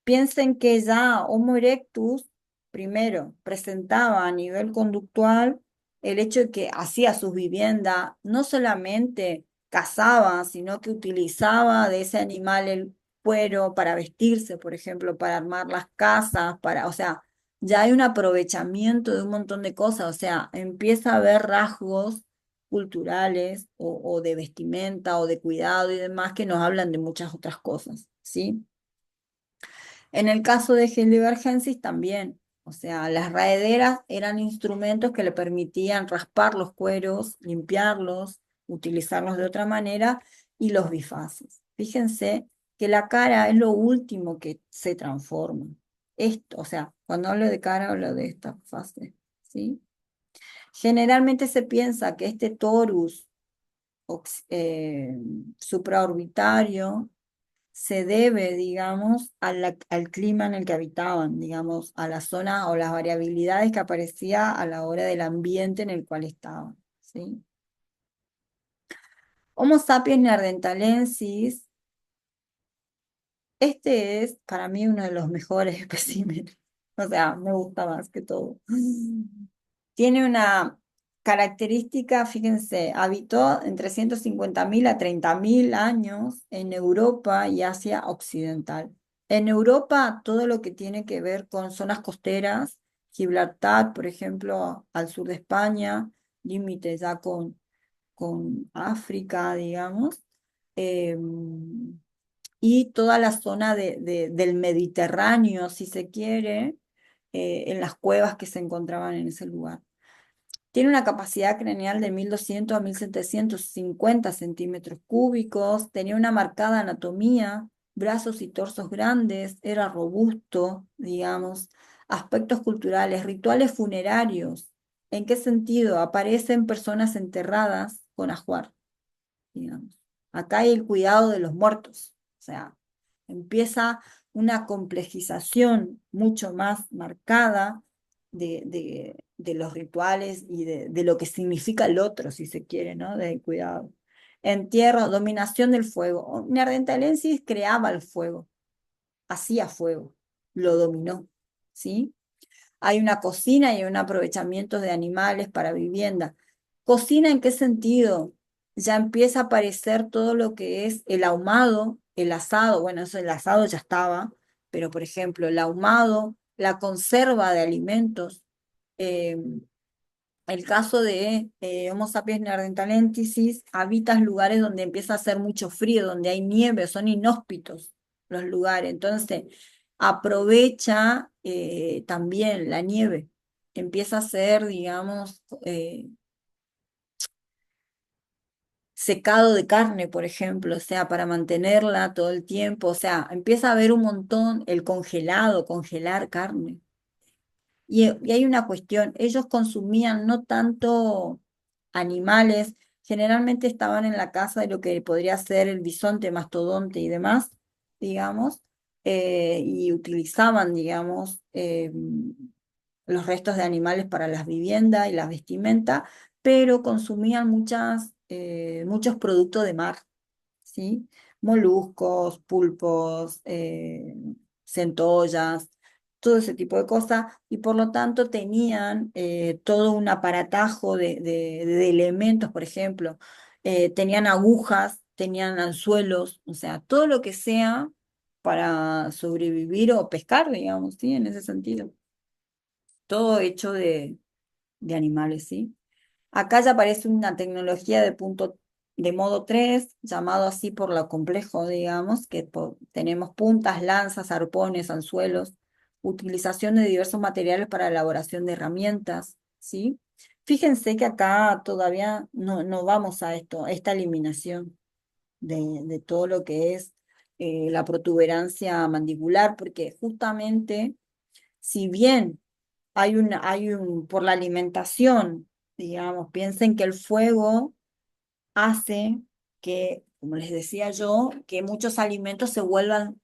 Piensen que ya Homo erectus, primero, presentaba a nivel conductual el hecho de que hacía sus viviendas, no solamente cazaba, sino que utilizaba de ese animal el cuero para vestirse, por ejemplo, para armar las casas, o sea, ya hay un aprovechamiento de un montón de cosas, o sea, empieza a haber rasgos culturales o de vestimenta o de cuidado y demás que nos hablan de muchas otras cosas, ¿sí? En el caso de Heidelbergensis también, o sea, las raederas eran instrumentos que le permitían raspar los cueros, limpiarlos, utilizarlos de otra manera, y los bifaces. Fíjense que la cara es lo último que se transforma. Esto, o sea, cuando hablo de cara hablo de esta fase, ¿sí? Generalmente se piensa que este torus supraorbitario se debe, digamos, al clima en el que habitaban, digamos, a la zona o las variabilidades que aparecía a la hora del ambiente en el cual estaban, ¿sí? Homo sapiens neanderthalensis, este es para mí uno de los mejores especímenes. O sea, me gusta más que todo. Tiene una característica, fíjense, habitó entre 150.000 a 30.000 años en Europa y Asia Occidental. En Europa, todo lo que tiene que ver con zonas costeras, Gibraltar, por ejemplo, al sur de España, límite ya con África, digamos, y toda la zona del Mediterráneo, si se quiere, en las cuevas que se encontraban en ese lugar. Tiene una capacidad craneal de 1.200 a 1.750 centímetros cúbicos, tenía una marcada anatomía, brazos y torsos grandes, era robusto, digamos, aspectos culturales, rituales funerarios. ¿En qué sentido? Aparecen personas enterradas con ajuar, digamos. Acá hay el cuidado de los muertos, o sea, empieza una complejización mucho más marcada de los rituales y de lo que significa el otro, si se quiere, ¿no? De cuidado. Entierro, dominación del fuego. Neanderthalensis creaba el fuego, hacía fuego, lo dominó, ¿sí? Hay una cocina y un aprovechamiento de animales para vivienda. ¿Cocina en qué sentido? Ya empieza a aparecer todo lo que es el ahumado, el asado, bueno, eso el asado ya estaba, pero por ejemplo, el ahumado, la conserva de alimentos, eh, el caso de Homo sapiens neanderthalensis, habitas lugares donde empieza a hacer mucho frío, donde hay nieve, son inhóspitos los lugares. Entonces, aprovecha también la nieve. Empieza a ser, digamos, secado de carne, por ejemplo, o sea, para mantenerla todo el tiempo. O sea, empieza a haber un montón, el congelado, congelar carne. Y hay una cuestión, ellos consumían no tanto animales, generalmente estaban en la casa de lo que podría ser el bisonte, mastodonte y demás, digamos, y utilizaban, digamos, los restos de animales para las viviendas y las vestimentas, pero consumían muchos productos de mar, ¿sí? Moluscos, pulpos, centollas, todo ese tipo de cosas, y por lo tanto tenían todo un aparatajo de elementos, por ejemplo, tenían agujas, tenían anzuelos, o sea, todo lo que sea para sobrevivir o pescar, digamos, ¿sí? En ese sentido. Todo hecho de animales, ¿sí? Acá ya aparece una tecnología de modo 3 llamado así por lo complejo, digamos, que tenemos puntas, lanzas, arpones, anzuelos, utilización de diversos materiales para elaboración de herramientas, ¿sí? Fíjense que acá todavía no vamos a esta eliminación de todo lo que es la protuberancia mandibular, porque justamente, si bien por la alimentación, digamos, piensen que el fuego hace que, como les decía yo, que muchos alimentos se vuelvan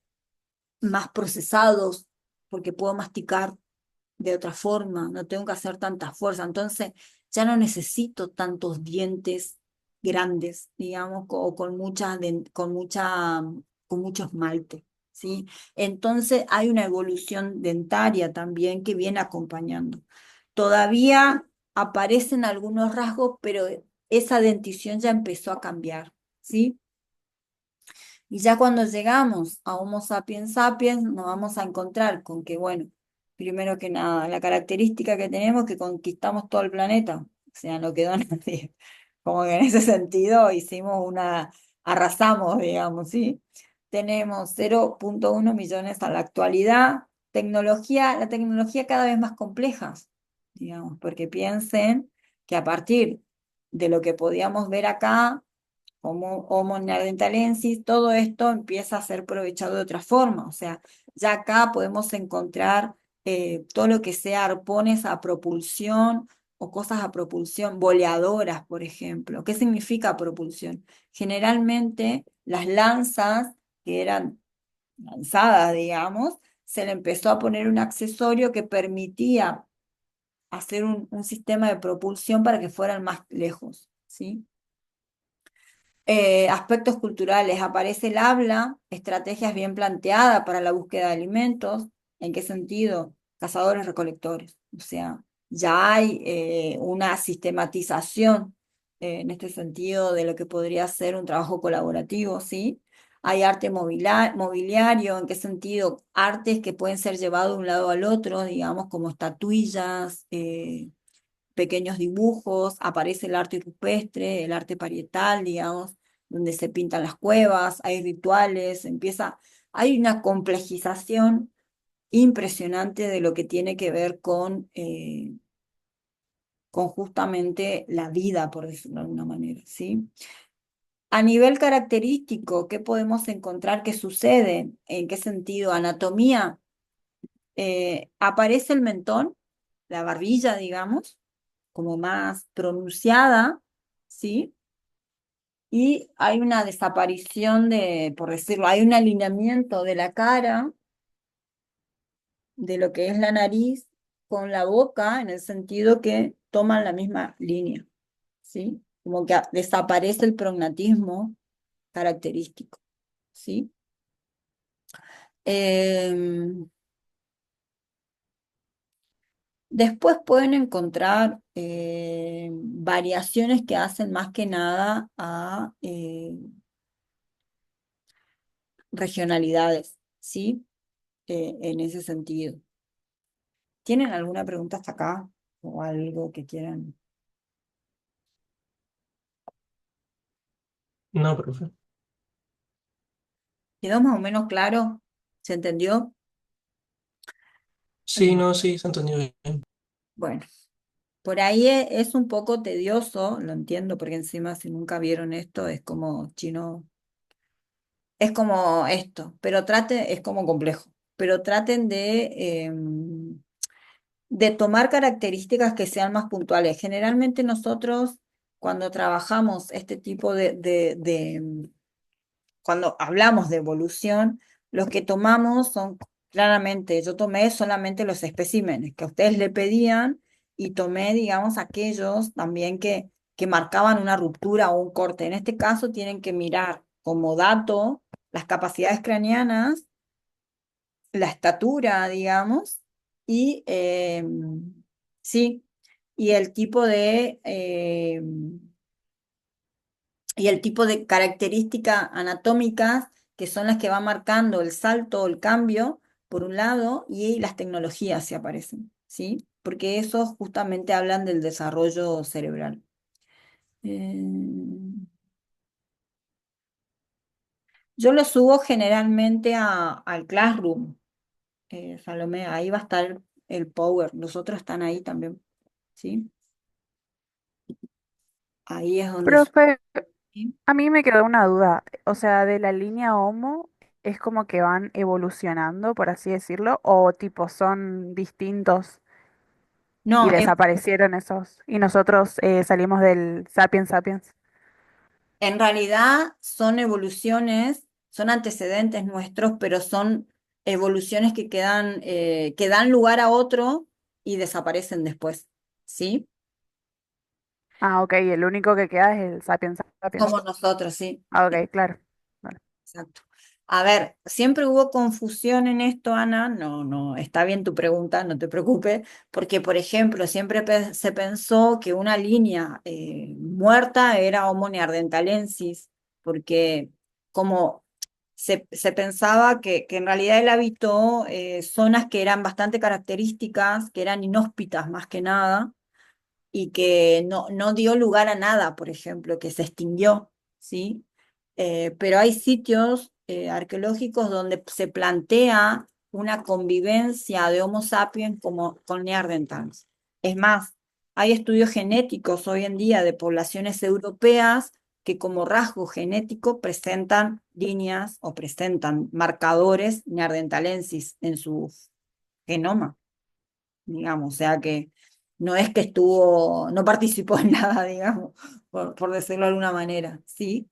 más procesados, porque puedo masticar de otra forma, no tengo que hacer tanta fuerza, entonces ya no necesito tantos dientes grandes, digamos, o con mucho esmalte, ¿sí? Entonces hay una evolución dentaria también que viene acompañando. Todavía aparecen algunos rasgos, pero esa dentición ya empezó a cambiar, ¿sí? Y ya cuando llegamos a Homo sapiens sapiens, nos vamos a encontrar con que, bueno, primero que nada, la característica que tenemos es que conquistamos todo el planeta, o sea, no quedó nadie. Como que en ese sentido arrasamos, digamos, ¿sí? Tenemos 0,1 millones a la actualidad, la tecnología cada vez más compleja, digamos, porque piensen que a partir de lo que podíamos ver acá, Homo neanderthalensis, todo esto empieza a ser aprovechado de otra forma. O sea, ya acá podemos encontrar todo lo que sea arpones a propulsión o cosas a propulsión, boleadoras, por ejemplo. ¿Qué significa propulsión? Generalmente las lanzas que eran lanzadas, digamos, se le empezó a poner un accesorio que permitía hacer un sistema de propulsión para que fueran más lejos, ¿sí? Aspectos culturales, aparece el habla, estrategias bien planteadas para la búsqueda de alimentos. ¿En qué sentido? Cazadores-recolectores. O sea, ya hay una sistematización en este sentido de lo que podría ser un trabajo colaborativo, ¿sí? Hay arte mobiliario, ¿en qué sentido? Artes que pueden ser llevados de un lado al otro, digamos, como estatuillas, pequeños dibujos, aparece el arte rupestre, el arte parietal, digamos, donde se pintan las cuevas, hay rituales, hay una complejización impresionante de lo que tiene que ver con justamente la vida, por decirlo de alguna manera, ¿sí? A nivel característico, ¿qué podemos encontrar que sucede? ¿En qué sentido? Anatomía, aparece el mentón, la barbilla, digamos, como más pronunciada, ¿sí? Y hay una desaparición de, por decirlo, hay un alineamiento de la cara, de lo que es la nariz, con la boca, en el sentido que toman la misma línea, ¿sí? Como que desaparece el prognatismo característico, ¿sí? Em, Después pueden encontrar variaciones que hacen más que nada a regionalidades, ¿sí? En ese sentido. ¿Tienen alguna pregunta hasta acá o algo que quieran? No, profe. ¿Quedó más o menos claro? ¿Se entendió? Sí, no, sí, se entendió bien. Bueno, por ahí es un poco tedioso, lo entiendo, porque encima si nunca vieron esto es como chino, es como esto, pero es como complejo, pero traten de tomar características que sean más puntuales. Generalmente nosotros, cuando trabajamos este tipo cuando hablamos de evolución, los que tomamos son claramente, yo tomé solamente los especímenes que ustedes le pedían y tomé, digamos, aquellos también que marcaban una ruptura o un corte. En este caso tienen que mirar como dato las capacidades craneanas, la estatura, digamos, y sí, y el tipo de características anatómicas que son las que van marcando el salto o el cambio, por un lado, y las tecnologías se aparecen, ¿sí? Porque esos justamente hablan del desarrollo cerebral. Eh, yo lo subo generalmente al Classroom, Salomé, ahí va a estar el Power, los otros están ahí también, ¿sí? Ahí es donde... Profe, ¿sí? a mí me quedó una duda. O sea, de la línea Homo, ¿es como que van evolucionando, por así decirlo? ¿O tipo son distintos y No, desaparecieron esos? Y nosotros salimos del Sapiens Sapiens. en realidad son evoluciones, son antecedentes nuestros, pero son evoluciones que dan lugar a otro y desaparecen después, ¿sí? Ah, ok, el único que queda es el Sapiens Sapiens. Como nosotros, sí. Ah, ok, claro. Vale. Exacto. A ver, siempre hubo confusión en esto, Ana. No, no, está bien tu pregunta, no te preocupes, porque, por ejemplo, siempre se pensó que una línea muerta era Homo neanderthalensis, porque como se pensaba que en realidad él habitó zonas que eran bastante características, que eran inhóspitas más que nada, y que no dio lugar a nada, por ejemplo, que se extinguió, ¿sí? Pero hay sitios arqueológicos donde se plantea una convivencia de Homo sapiens como con Neanderthals. Es más, hay estudios genéticos hoy en día de poblaciones europeas que como rasgo genético presentan líneas o presentan marcadores neanderthalensis en su genoma, digamos, o sea que no es que no participó en nada, digamos, por decirlo de alguna manera, ¿sí?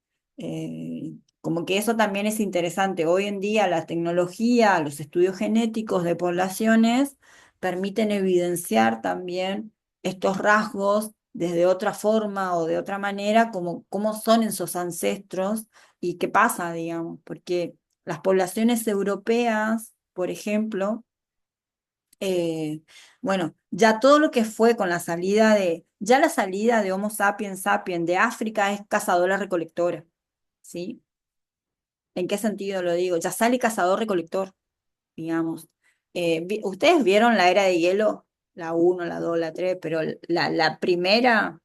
Como que eso también es interesante. Hoy en día la tecnología, los estudios genéticos de poblaciones permiten evidenciar también estos rasgos desde otra forma o de otra manera, como cómo son esos ancestros y qué pasa, digamos, porque las poblaciones europeas, por ejemplo, eh, bueno, ya todo lo que fue con la salida ya la salida de Homo sapiens sapiens de África es cazadora-recolectora, ¿sí? ¿En qué sentido lo digo? Ya sale cazador-recolector, digamos. Ustedes vieron la era de hielo, la uno, la 2, la 3, pero la primera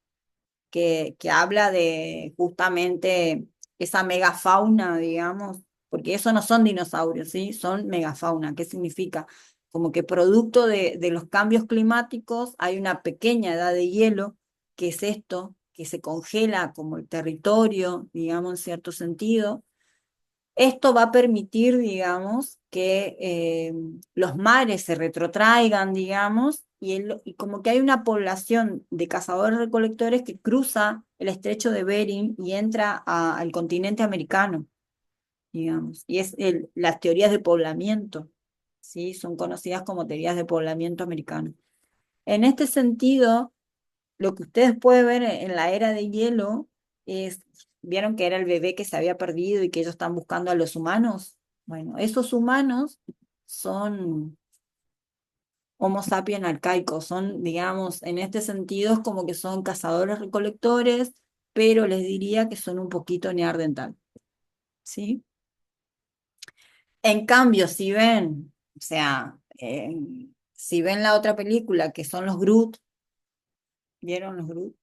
que habla de justamente esa megafauna, digamos, porque eso no son dinosaurios, ¿sí? Son megafauna. ¿Qué significa? Como que producto de los cambios climáticos hay una pequeña edad de hielo, que es esto, que se congela como el territorio, digamos, en cierto sentido. Esto va a permitir, digamos, que los mares se retrotraigan, digamos, y como que hay una población de cazadores-recolectores que cruza el estrecho de Bering y entra al continente americano, digamos, y es las teorías de poblamiento, ¿sí? Son conocidas como teorías de poblamiento americano. En este sentido, lo que ustedes pueden ver en la era de hielo es, vieron que era el bebé que se había perdido y que ellos están buscando a los humanos. Bueno, esos humanos son Homo sapiens arcaicos, son, digamos, en este sentido es como que son cazadores-recolectores, pero les diría que son un poquito neandertal, ¿sí? En cambio, si ven, o sea, si ven la otra película que son los Groot, ¿vieron los Groot?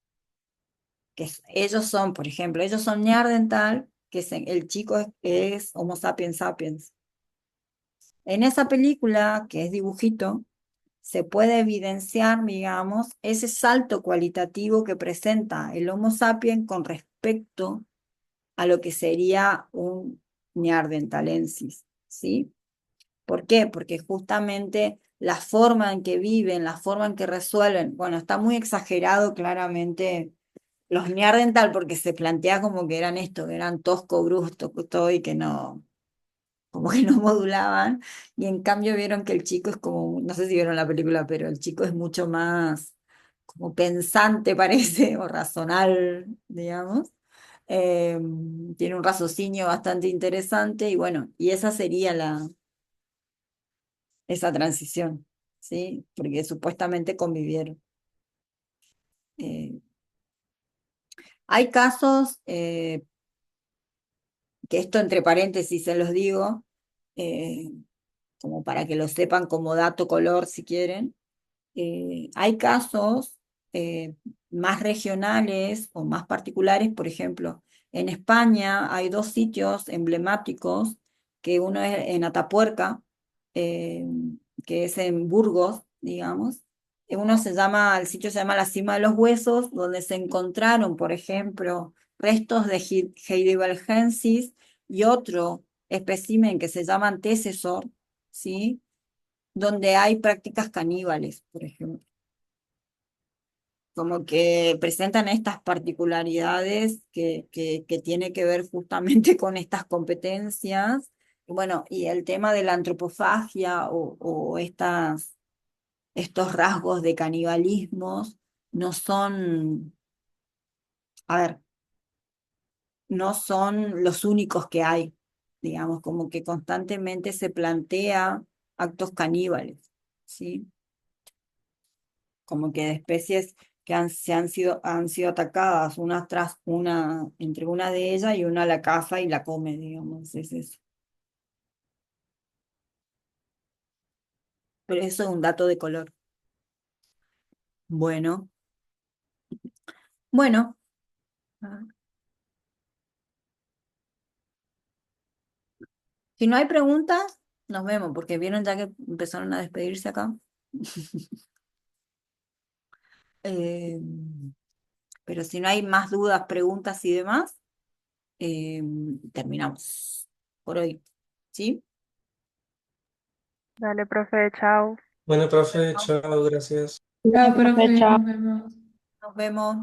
Ellos son, por ejemplo, ellos son Neandertal, el chico es Homo sapiens sapiens. En esa película, que es dibujito, se puede evidenciar, digamos, ese salto cualitativo que presenta el Homo sapiens con respecto a lo que sería un neandertalensis, ¿sí? ¿Por qué? Porque justamente la forma en que viven, la forma en que resuelven, bueno, está muy exagerado claramente los Neandertal porque se plantea como que eran esto, que eran tosco, bruto, todo y que no, como que no modulaban, y en cambio vieron que el chico es como, no sé si vieron la película, pero el chico es mucho más como pensante parece, o razonal, digamos. Eh, Tiene un raciocinio bastante interesante y bueno, y esa sería esa transición, ¿sí? Porque supuestamente convivieron. Eh, Hay casos, que esto entre paréntesis se los digo, eh, como para que lo sepan como dato color si quieren. Hay casos eh, más regionales o más particulares, por ejemplo, en España hay dos sitios emblemáticos, que uno es en Atapuerca, eh, que es en Burgos, digamos. El sitio se llama La Cima de los Huesos, donde se encontraron, por ejemplo, restos de Heidelbergensis y otro espécimen que se llama antecesor, ¿sí? Donde hay prácticas caníbales, por ejemplo, como que presentan estas particularidades que tiene que ver justamente con estas competencias. Y bueno, y el tema de la antropofagia o estos rasgos de canibalismos no son, a ver, no son los únicos que hay, digamos, como que constantemente se plantea actos caníbales, ¿sí? Como que de especies que han sido atacadas una tras una, entre una de ellas y una la caza y la come, digamos, es eso. Pero eso es un dato de color. Bueno, bueno, ah, si no hay preguntas, nos vemos, porque vieron ya que empezaron a despedirse acá. Eh, pero si no hay más dudas, preguntas y demás, eh, terminamos por hoy. ¿Sí? Dale, profe, chao. Bueno, profe, chao, gracias. Chao, Profe, profe, chao. nos vemos. Nos vemos.